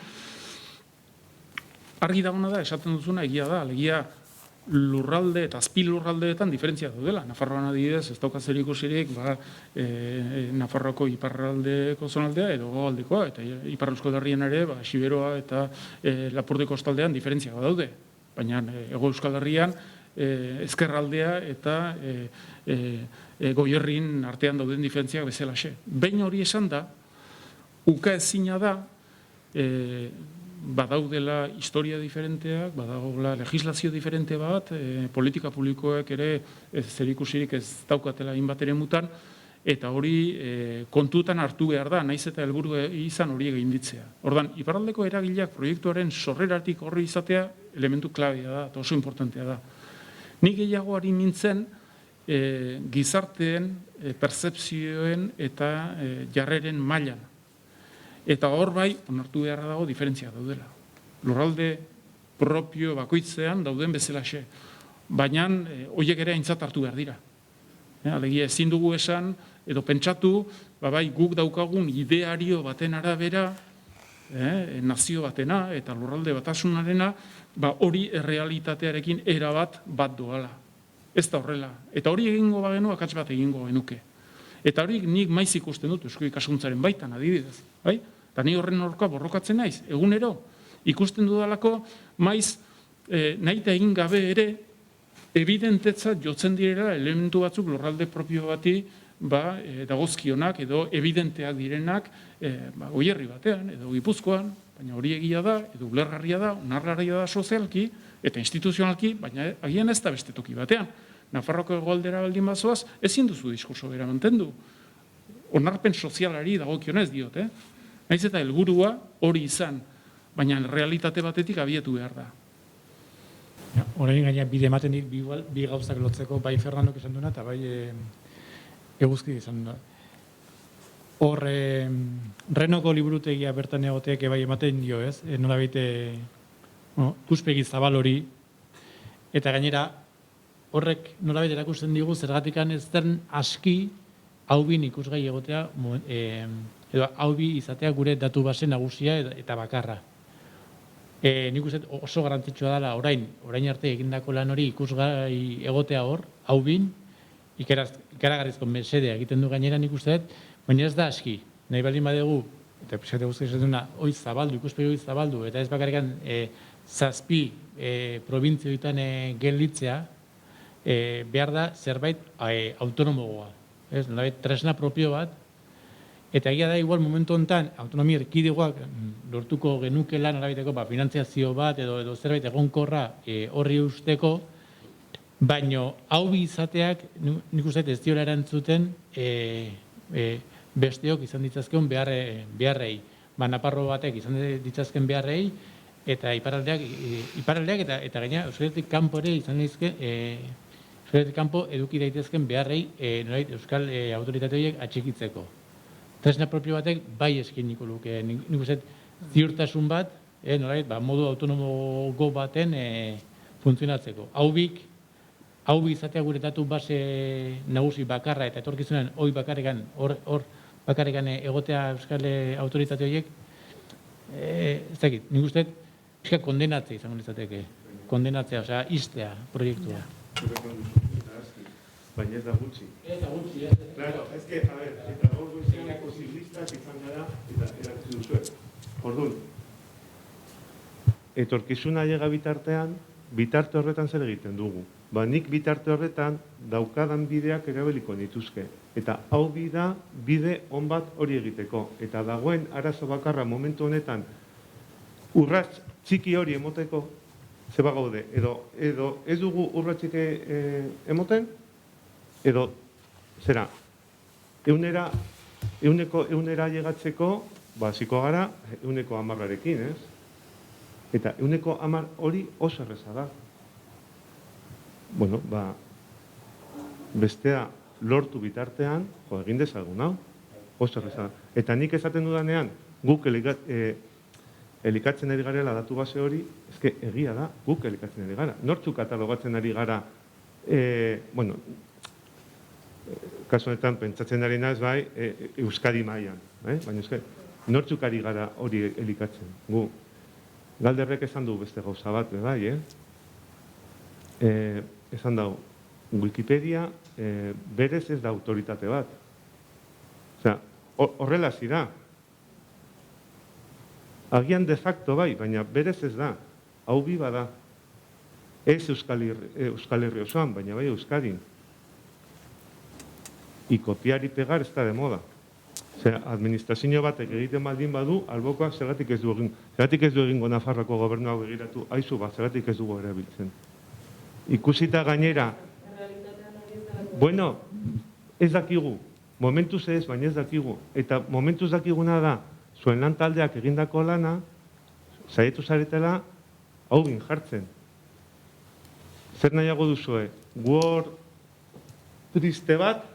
Argi dagoena da, esaten duzuna egia da, alegia lurralde eta azpi lurraldeetan diferentzia daudela. Nafarroan adibidez, ez dauka zer ikusirik, Nafarroako iparraldeko zonaldea edo hegoaldekoa, eta ipar Euskal Herrian ere, Siberoa eta Lapurdiko kostaldean diferentzia daude. Baina hego Euskal Herrian ezkerraldea eta Goierrin artean dauden diferentziak bezalaxe. Behin hori esan da, ukaezina da, badaudela historia diferenteak, badaudela legislazio diferente bat, politika publikoek ere zerikusirik ez daukatela hainbat eremutan, eta hori kontutan hartu behar da, naiz eta helburu izan hori egin ditzea. Ordan, iparraldeko eragileak proiektuaren sorreratik horri izatea elementu klabea da, eta oso importantea da. Nik gehiago ari nintzen gizarteen, pertzepzioen eta jarreren mailan. Eta hor bai, onartu beharra dago, diferentzia daudela. Lurralde propio bakoitzean dauden bezalaxe. Baina horiek ere aintzat hartu behar dira. Alegia ezin dugu esan, edo pentsatu, bai guk daukagun ideario baten arabera, nazio batena eta lurralde batasunarena, hori errealitatearekin erabat bat doala. Ez da horrela. Eta hori egingo bagenu, akats bat egingo genuke. Eta hori nik maiz ikusten dut, Eusko Ikaskuntzaren baitan adibidez. Bai? Eta ni horren aurka borrokatzen naiz, egunero. Ikusten dudalako, maiz nahi eta egin gabe ere, evidentetzat jotzen direla elementu batzuk lurralde propio bati dagozkionak edo evidenteak direnak Goierri batean edo Gipuzkoan, baina hori egia da, edo ulergarria da, onargarria da sozialki eta instituzionalki, baina agian ez da beste toki batean. Nafarroko hegoaldera baldin bazoaz, ezin duzu diskurso bera mantendu. Onarpen sozialari dagokionez diot, Naiz eta helburua hori izan, baina realitate batetik abiatu behar da. Orain gaina bide ematen dit bi gauzak lotzeko, bai Fernandok esan duena eta bai Eguzki izan da. Hor, Renoko liburutegia bertan egoteak bai ematen dio, ez? Nolabait ikuspegi zabal hori, eta gainera, horrek nolabait erakusten digu zergatikan ez den aski hau bin ikusgai egotea, edo hau bi izatea gure datu base nagusia eta bakarra. Nik uste oso garrantzitsua dela orain arte egindako lan hori ikusgai egotea hor, hau bin, ikaragarrizko mesedea egiten du gainera nik uste, baina ez da aski. Nahi baldin badegu, eta pixkate guzti esatuna, hoi zabaldu, ikuspegi hoi zabaldu, eta ez bakarrikan zazpi probintzioetan gelditzea, behar da zerbait autonomogoa. Nolabait tresna propio bat, eta egia da igual momentu honetan autonomia erkidegoak lortuko genukela nolabaiteko finantziazio bat edo zerbait egonkorra horri usteko, baino hau bi izateak nik uste ez diola erantzuten besteok izan ditzazken beharrei. Naparro batek izan ditzazken beharrei, eta iparraldeak eta gaina Euskaletik kanpo ere izan daizke Euskaletik kanpo eduki daitezken beharrei euskal autoritate horiek atxikitzeko. Tresna propio batek bai eskiniko luke, nik uste ziurtasun bat, modu autonomo baten funtzionatzeko. Hau bi izatea gure datu base nagusi bakarra eta etorkizunean hori bakarrikan egotea euskal autoritate horiek, ez dakit, nik uste kondenatzea izango izateke, kondenatzea, osea, iztea proiektua. Baina ez da gutxi. Claro, ez que, a ver, eta gaur goizean posibilistak izan gara, eta erakutsi duzue. Orduan, etorkizuna llega bitarte horretan zer egiten dugu. Nik bitarte horretan daukadan bideak erabiliko nituzke. Eta hau bide on bat hori egiteko. Eta dagoen arazo bakarra momentu honetan urrats txiki hori emoteko zeba gaude. Edo ez dugu urratzik emoten, edo, zera, eunera llegatzeko, ziko gara, 10% ez? Eta 10% hori oso erreza da. Bueno, bestea lortu bitartean, egin dezagun hau, oso erreza da. Eta nik esaten dudanean, guk elikatzen ari garela datu base hori, ezke egia da, guk elikatzen ari gara. Nortzuk katalogatzen ari gara, bueno, kasu honetan pentsatzen ari naiz bai, Euskadi mailan, baina nortzuk ari gara hori elikatzen. Gu, Galderrek esan du beste gauza bat, bai, esan dau, Wikipedia berez ez da autoritate bat. Osea, horrela zira. Agian de facto bai, baina berez ez da. Hau bi bada. Ez Euskal Herri osoan, baina bai Euskadin. Y copiar y pegar está de moda. Osea, administrazio batek egiten baldin badu, albokoak zergatik ez du egingo Nafarroako gobernuak begiratu, aizu bat, zergatik ez dugu erabiltzen. Ikusita gainera, bueno, ez dakigu, momentuz ez, baina ez dakigu. Eta momentuz dakiguna da, zuen lan taldeak egindako lana, saietu zaretela, hau bin jartzen. Zer nahiago duzue, Word triste bat,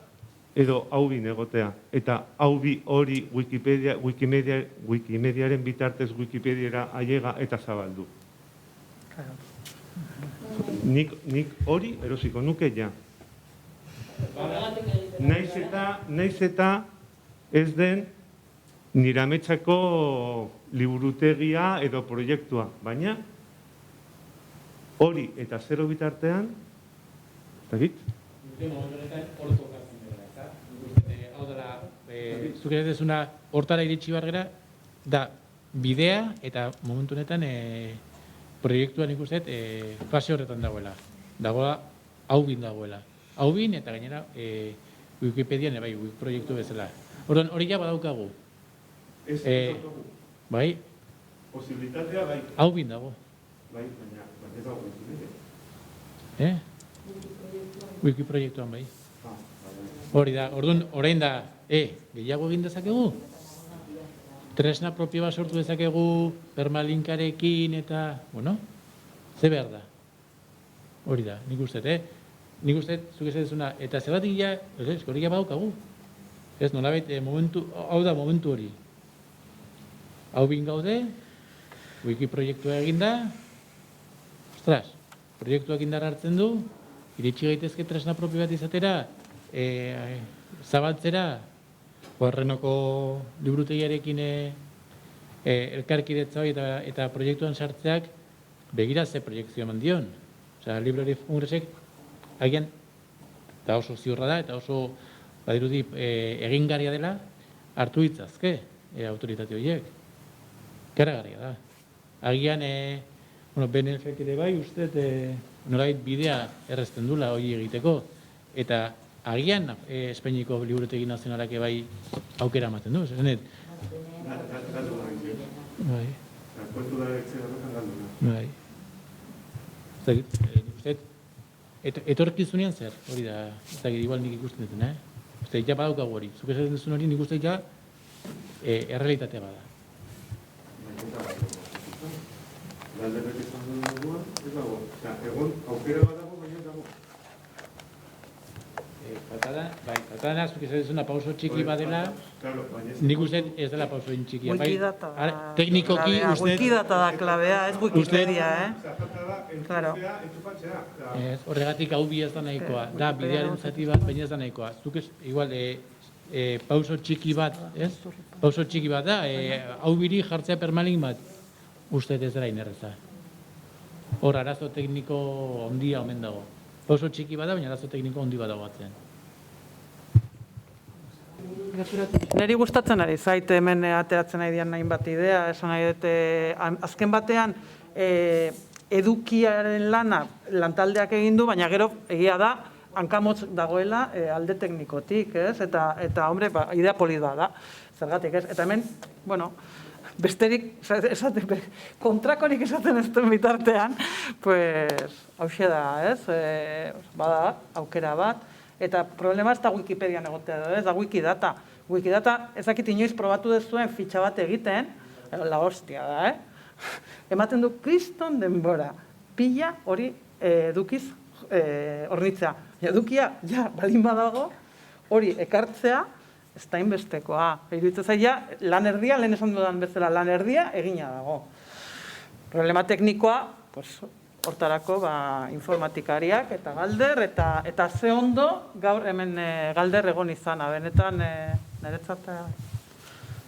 edo hau bin egotea. Eta hau bi hori Wikimediaren bitartez Wikipediara ailega eta zabaldu. Nik hori erosiko nuke ja. Naiz eta ez den nire ametxako liburutegia edo proiektua, baina hori eta zero bitartean, eta git? Hau dara, zuk ere dezuna hortara iritsi bargera, da bidea eta momentu honetan proiektuan ikustet fase horretan dagoela. Dagoela, hau bin dagoela. Hau bin eta gainera Wikipedian bai, proiektu bezala. Orduan, hori ja badaukagu. Bai? Posibilitatea bai. Hau bin dago. Bai, baina ez dago Wikipedia. Wikiproiektuan bai. Hori da, orduan, orain da, gehiago egin dezakegu? Tresna propio bat sortu dezakegu permalinkarekin eta, bueno, ze behar da? Hori da, nik uste, Nik uste, zuk esan dezuna, eta zergatik ja, hori ja badaukagu. Ez, nolabait, hau da momentu hori. Hau bin gaude, wiki proiektua eginda, ostras, proiektuak indar hartzen du, iritsi gaitezke tresna propio bat izatera, zabaltzera, Renoko liburutegiarekin elkarkidetza hori eta proiektuan sartzeak begira ze proiektzio eman dion. Osea, Library of Congressek agian, eta oso ziurra da, eta oso badirudi egingarria dela, hartu ditzazke autoritate horiek. Karagarria da. Agian, BNF-ek ere bai, uste, nolabait bidea errezten dula hori egiteko, eta agian Espainiako liburutegi nazionalak bai aukera ematen du, zenet? Bai. Bai. Bai. Etorkizunean zer, hori da, ez da, igual nik ikusten duten, Uste, ja badaukagu hori. Zuk esaten duzun hori nik uste ja errealitatea bada. Galderrek esan duen moduan, ez dago. Egon, aukera badago, baina dago. Patadana, zuk esaten duzuna pauso txiki badela, nik uste ez dela pauso txikia. Wikidata da. Teknikoki, uste... Wikidata da klabea, ez Wikipedia, Horregatik hau bi ez da nahikoa. Da, bidearen zati bat, baina ez da nahikoa. Zuk ez, igual, pauso txiki bat, ez? Pauso txiki bat da, hau biri jartzea permalink bat. Uste ez dela inerreza. Hor, arazo tekniko ondia omen dago. Pauso txiki bat da, baina arazo tekniko ondi bat dago batzen. Neri gustatzen ari zait hemen ateratzen nahi dian nahin bat idea, esan nahi dut, azken batean edukiaren lana lantaldeak egin du, baina gero egia da, hankamotz dagoela alde teknikotik, ez? Eta hombre, idea polit bat da, zergatik, ez? Eta hemen, bueno, besterik, kontrakorik esaten ez duen bitartean, pues, hauxe da, ez? Bada, aukera bat, eta problema ez da Wikipedian egotea da, ez da Wikidata. Wikidata ezakit inoiz probatu dezuen fitxa bat egiten, la hostia da, Ematen du kriston denbora, pila hori edukiz hornitzea. Edukia, ja, baldin badago, hori ekartzea, ez da inbestekoa. Iruditzen zaila, lan erdia, lehen esan dudan bezala, lan erdia egina dago. Problema teknikoa, pues, Hortarako informatikariak eta Galder, eta ze ondo gaur hemen Galder egon izana, benetan niretzat.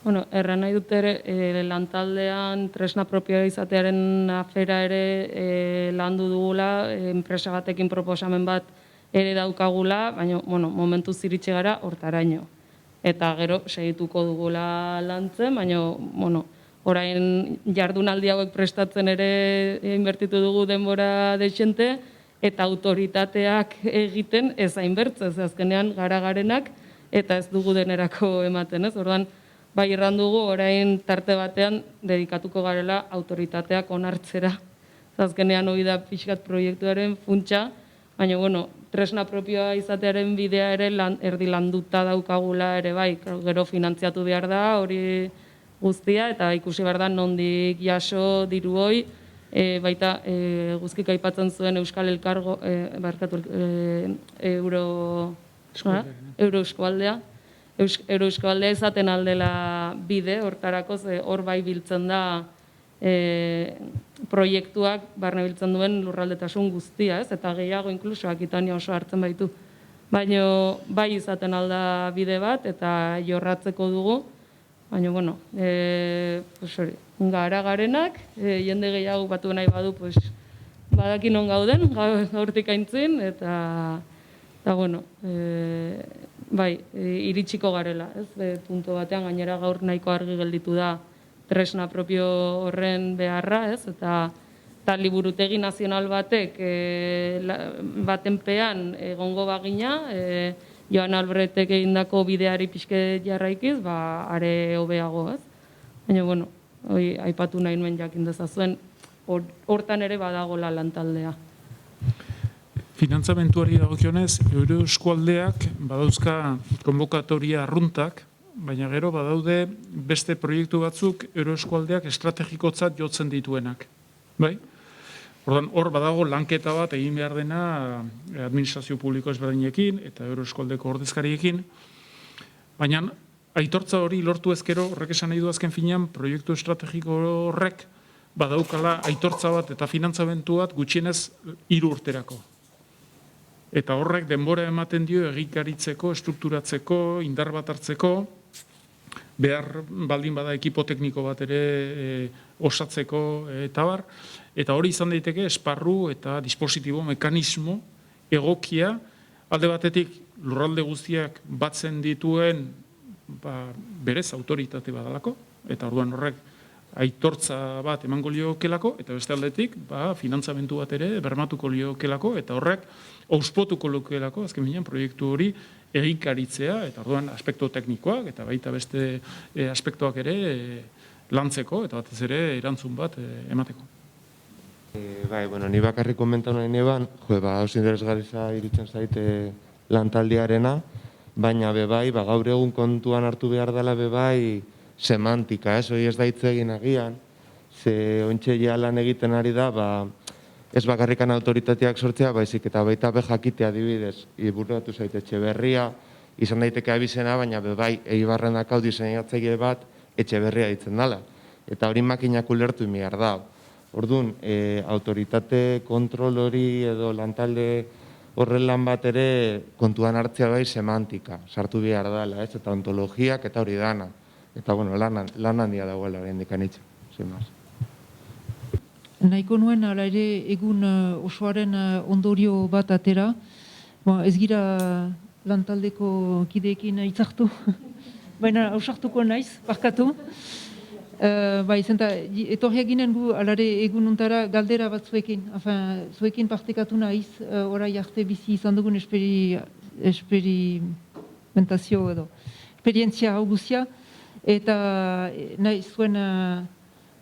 Bueno, erran nahi dut ere, lantaldean tresna propioa izatearen afera ere landu dugula, enpresa batekin proposamen bat ere daukagula, baina momentu ziritxe gara hortaraino. Eta gero segituko dugula lantzen, baina orain jardunaldi hauek prestatzen ere inbertitu dugu denbora dexente, eta autoritateak egiten ez hainbertzez, azkenean gara garenak, eta ez dugu denerako ematen, ez? Orduan, bai erran dugu, orain tarte batean dedikatuko garela autoritateak onartzera. Azkenean hori da pixkat proiektuaren funtsa, baina, tresna propioa izatearen bidea ere erdi landuta daukagula ere bai, gero finantziatu behar da, hori guztia, eta ikusi behar da nondik jaso diru hoi, baita guzkik aipatzen zuen Euskal Elkargo, Euroeskualdea, Euroeskualdea izaten aldela bide, hortarako hor bai biltzen da proiektuak barne biltzen duen lurraldetasun guztia, ez? Eta gehiago inkluso Akitania oso hartzen baitu. Baina bai izaten alda bide bat eta jorratzeko dugu, baina, gara garenak, jende gehiago batu nahi badu, badakin on gauden, gaurtik aintzin, eta bai, iritsiko garela, ez? Punto batean, gainera gaur nahiko argi gelditu da tresna propio horren beharra, ez? Eta liburutegi nazional batek batenpean egongo bagina, Joan Albretek egindako bideari pixke jarraikiz, are hobeago, ez? Baina, aipatu nahi nuen jakin dezazuen, hortan ere badagola lantaldea. Finantzamentuari dagokionez, Euroeskualdeak badauzka konbokatoria arruntak, baina gero badaude beste proiektu batzuk Euroeskualdeak estrategikotzat jotzen dituenak. Bai? Ordan hor badago lanketa bat egin behar dena administrazio publiko ezberdinekin eta Euroeskualdeko ordezkariekin, baina aitortza hori lortu ezkero, horrek esan nahi du azken finean, proiektu estrategiko horrek badaukala aitortza bat eta finantzamentu bat gutxienez 3 urterako. Eta horrek denbora ematen dio egikaritzeko, estrukturatzeko, indar bat hartzeko, behar baldin bada ekipo tekniko bat ere osatzeko eta bar, eta hori izan daiteke esparru eta dispositibo, mekanismo egokia, alde batetik lurralde guztiak batzen dituen berez autoritate badalako, eta orduan horrek aitortza bat emango liokelako, eta beste aldetik finantzamentu bat ere bermatuko liokelako, eta horrek auspotuko liokelako, azken binean proiektu hori egikaritzea, eta orduan aspektu teknikoak, eta baita beste aspektuak ere lantzeko, eta batez ere erantzun bat emateko. Ni bakarrik komentatu nahi neban, oso interesgarria iruditzen zaite lantaldiarena, baina bebai, gaur egun kontuan hartu behar dela bebai semantika, hori ez da hitz egin agian, ze ontxe ja lan egiten ari da, ez bakarrikan autoritateak sortzea, baizik eta baita jakitea adibidez, bururatu zaite Etxeberria, izan daiteke abizena, baina bebai, Eibarrenak hau diseinatzaile bat Etxeberria ditzen dela. Eta hori makinak ulertu behar da. Orduan, autoritate kontrol hori edo lantalde horren lan bat ere kontuan hartzea bai semantika, sartu behar dela, eta ontologiak eta hori dana. Eta, lan handia dagoela oraindik anitza, sin más. Nahiko nuen, ala ere, egun osoaren ondorio bat atera. Ez gira lantaldeko kideekin hitzartu, baina ausartuko naiz, barkatu. Etorriak ginen gu, alare egun untara galdera bat zuekin. Zuekin partekatu naiz, orai arte bizi izan dugun esperimentazio edo, esperientzia hau guzia. Eta nahi zuen,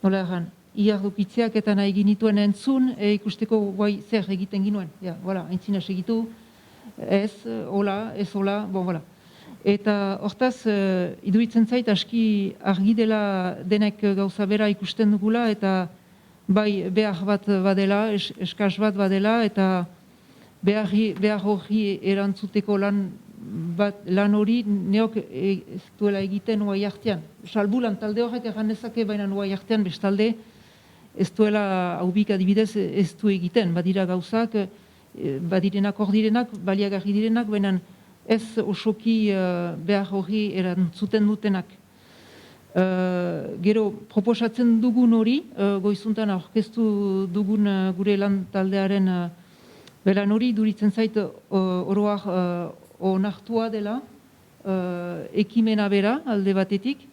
nola erran, iardupitzeak eta nahi ginituen entzun, ikusteko guai zer egiten ginuen. Aintzina segitu, ez, hola, ez hola, Eta hortaz, iduritzen zait, aski argi dela denek gauza bera ikusten dugula, eta bai behar bat badela, eskaz bat badela, eta behar hori erantzuteko lan hori neok ez duela egiten uai artean. Salbu lantalde horrek erran dezake, baina uai artean bestalde ez duela haubik adibidez ez du egiten, badira gauzak, badirenak hor direnak, baliagarri direnak, baina ez osoki behar hori erantzuten dutenak. Gero, proposatzen dugun hori, goizuntan aurkeztu dugun gure lan taldearen belan hori, duritzen zait oroak onartua dela, ekimena bera alde batetik,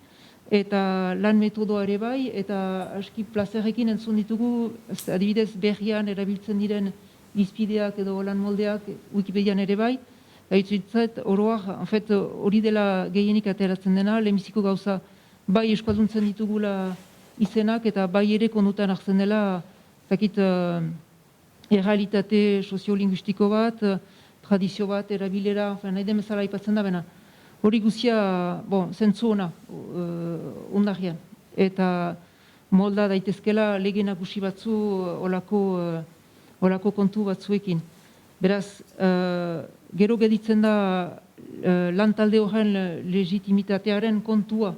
eta lan metodoa ere bai, eta aski plazerrekin entzun ditugu, adibidez berrian erabiltzen diren izpideak edo lan moldeak Wikipedian ere bai, eta hitzitzat oroak, hori dela gehienik ateratzen dena, lehenbiziko gauza bai eskalduntzen ditugula izenak, eta bai ere kondutan hartzen dela, zakit, errealitate soziolinguistiko bat, tradizio bat, erabilera, nahi den bezala aipatzen da bena. Hori guzia, zentzu ona, undarrian. Eta molda daitezkela lege nagusi batzu olako kontu batzuekin. Beraz, gero geditzen da lan talde horren legitimitatearen kontua.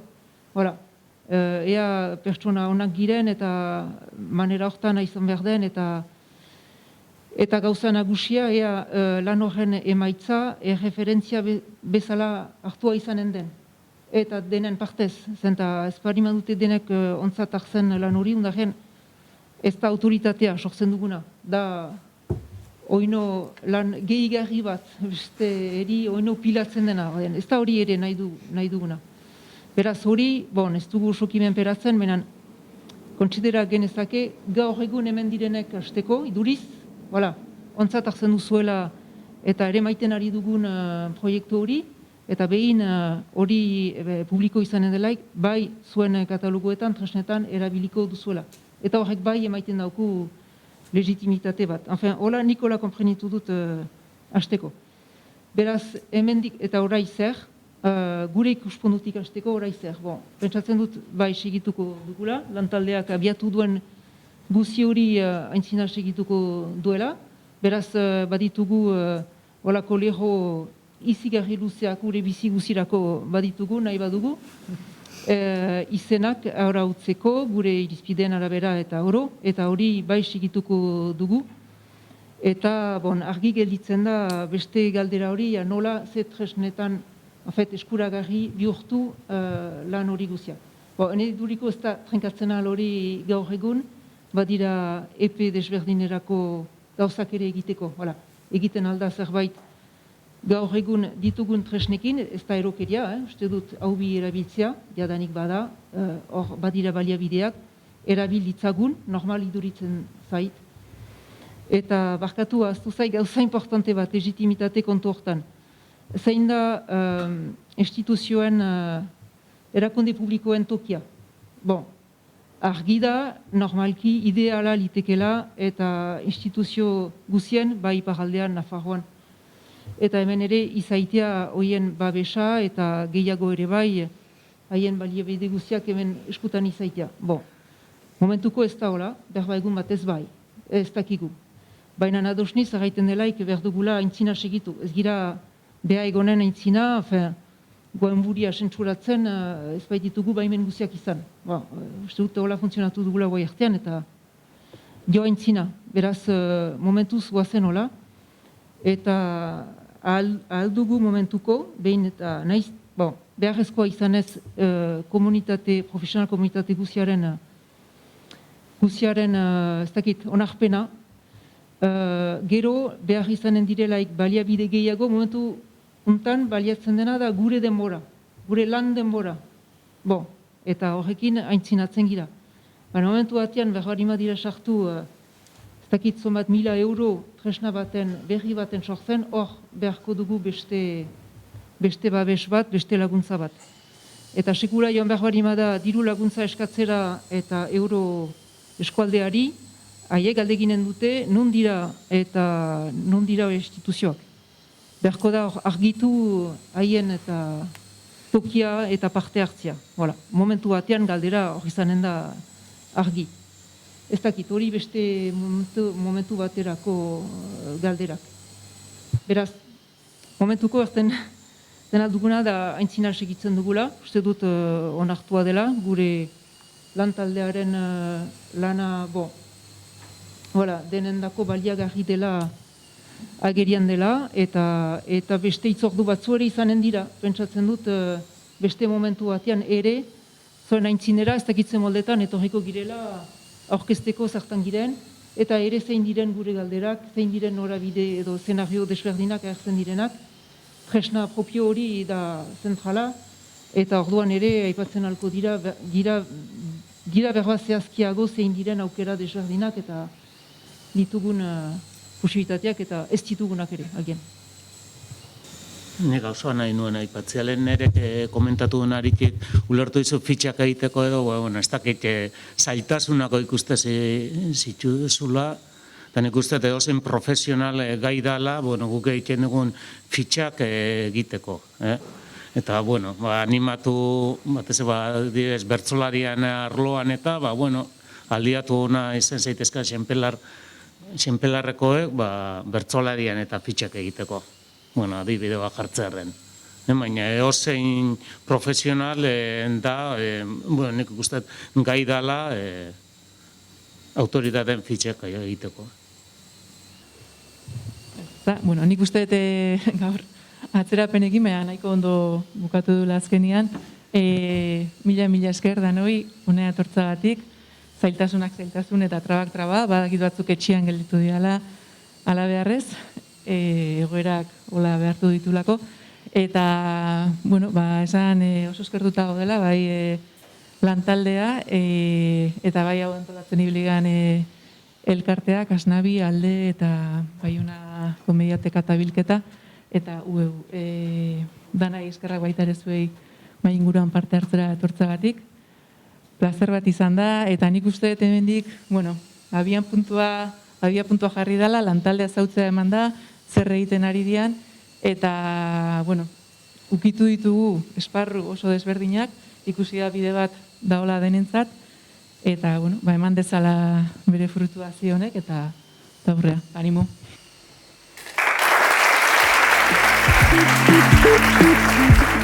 Ea pertsona onak giren eta manera hortan izan behar den eta gauza nagusia, ea lan horren emaitza erreferentzia bezala hartua izanen den. Eta denen partez, zenta ez parima dute denek ontzat hartzen lan hori, undarren ez da autoritatea sortzen duguna. Da oino lan gehigarri bat, beste eri oino pilatzen dena, ez da hori ere nahi duguna. Beraz hori, ez dugu osokimen peratzen, benen kontsidera genezake gaur egun hemen direnek hasteko, iduriz, ontzat hartzen duzuela eta ere maiten ari dugun proiektu hori, eta behin hori publiko izanen delaik, bai zuen katalogoetan, tresnetan erabiliko duzuela. Eta horrek bai emaiten dauku legitimitate bat. Hola Nikola konprenitu dut hasteko. Beraz, hemendik eta orai zer, gure ikuspuntutik hasteko orai zer. Pentsatzen dut bai segituko dugula, lantaldeak abiatu duen guzi hori aintzina segituko duela. Beraz, baditugu olako leho izigarri luzeak gure bizi guzirako baditugu, nahi badugu. Izenak arautzeko, gure irizpideen arabera eta oro, eta hori bai segituko dugu. Eta argi gelditzen da beste galdera hori, nola ze tresnetan eskuragarri bihurtu lan hori guzia. Hene duriko ez da trenkatzen ahal hori gaur egun, badira epe desberdinerako gauzak ere egiteko. Egiten alda zerbait gaur egun ditugun tresnekin, ez da erokeria, uste dut hau bi erabiltzea, jadanik bada, hor badira baliabideak, erabiltzagun, normal iduritzen zait. Eta barkatu aztu zait gauza importante bat, legitimitate kontu hortan. Zein da instituzioen erakunde publikoen tokia. Argi da, normalki, ideala litekela eta instituzio guzien, bai iparraldean, Nafarroan. Eta hemen ere izaitea hoien babesa eta gehiago ere bai, haien baliabide guztiak hemen eskutan izaitea. Momentuko ez da hola, berba egun bat ez bai, ez dakigu. Baina nadosniz, erraiten delaik berdugula aintzina segitu. Ez gira beha egonen aintzina, goenburia sentsuratzen, ez baititugu baimen guztiak izan. Uste dute hola funtzionatu dugula guai artean eta jo aintzina. Beraz, momentuz guazen hola. Eta aldugu momentuko, behin eta nahiz, beharrezkoa izanez profesional komunitate guziaren, ez dakit, onarpena, gero behar izanen direlaik baliabide gehiago, momentu untan baliatzen dena da gure denbora, gure lan denbora. Eta horrekin aintzinatzen gira. Baina momentu batean, behar dira sartu, ez dakit zomat 1.000 euro tresna baten, berri baten sortzen, hor beharko dugu beste babes bat, beste laguntza bat. Eta sekula joan behar da diru laguntza eskatzera eta euro eskualdeari, haiek galdeginen dute, nun dira eta nun dira instituzioak. Beharko da argitu haien eta tokia eta parte hartzia. Momentu batean galdera hor izanen da argi. Ez dakit, hori beste momentu baterako galderak. Beraz, momentuko erten dena duguna da aintzina segitzen dugula, uste dut onartua dela, gure lantaldearen lana, denendako baliagarri dela agerian dela, eta beste itzordu batzu ere izanen dira. Pentsatzen dut, beste momentu batean ere, zoen aintzinera, ez dakitzen moldetan, etorriko girela aurkezteko zartan giren, eta ere zein diren gure galderak, zein diren norabide edo zenario desberdinak agertzen direnak, tresna propio hori da zentrala, eta orduan ere aipatzen alko dira berba zehazkiago zein diren aukera desberdinak eta ditugun posibilitateak eta ez ditugunak ere, agian. Ni gauzoa nahi nuen aipatzea, lehen nire komentatu denarik ulertu dizu fitxak egiteko edo, ez dakit zailtasunako ikuste zituzula, eta nik uste edozen profesional gai dala, guk egiten dugun fitxak egiteko. Eta, animatu, bertsolarian arloan eta, aldiatu ona izan zaitezka xenpelarrekoek, bertsolarian eta fitxak egiteko. Adibide bat jartzearen. Baina edozein profesional da, nik ikusten gai dala autoritateen fitxak egiteko. Nik uste gaur atzerapenekin, baina nahiko ondo bukatu dula azkenian. Mila esker danoi, unea etortzagatik, zailtasun eta traba, badakit batzuk etxean gelditu diala, ala beharrez, egoerak hola behartu ditulako. Eta, esan oso eskertuta gaudela, bai lantaldea, eta bai hau antolatzen ibiligan elkarteak, Asnabi, Alde, eta bai una komediateka eta bilketa, eta danai eskerrak baita ere zuei bai inguruan parte hartzera etortzagatik. Plazer bat izan da, eta nik uste dut hemendik, abia puntua jarri dela, lantaldea zautzea eman da, zer egiten ari dian, eta, ukitu ditugu esparru oso desberdinak, ikusi da bide bat daola denentzat, eta, eman dezala bere frutua zionek, eta aurrea, animo. Thank you.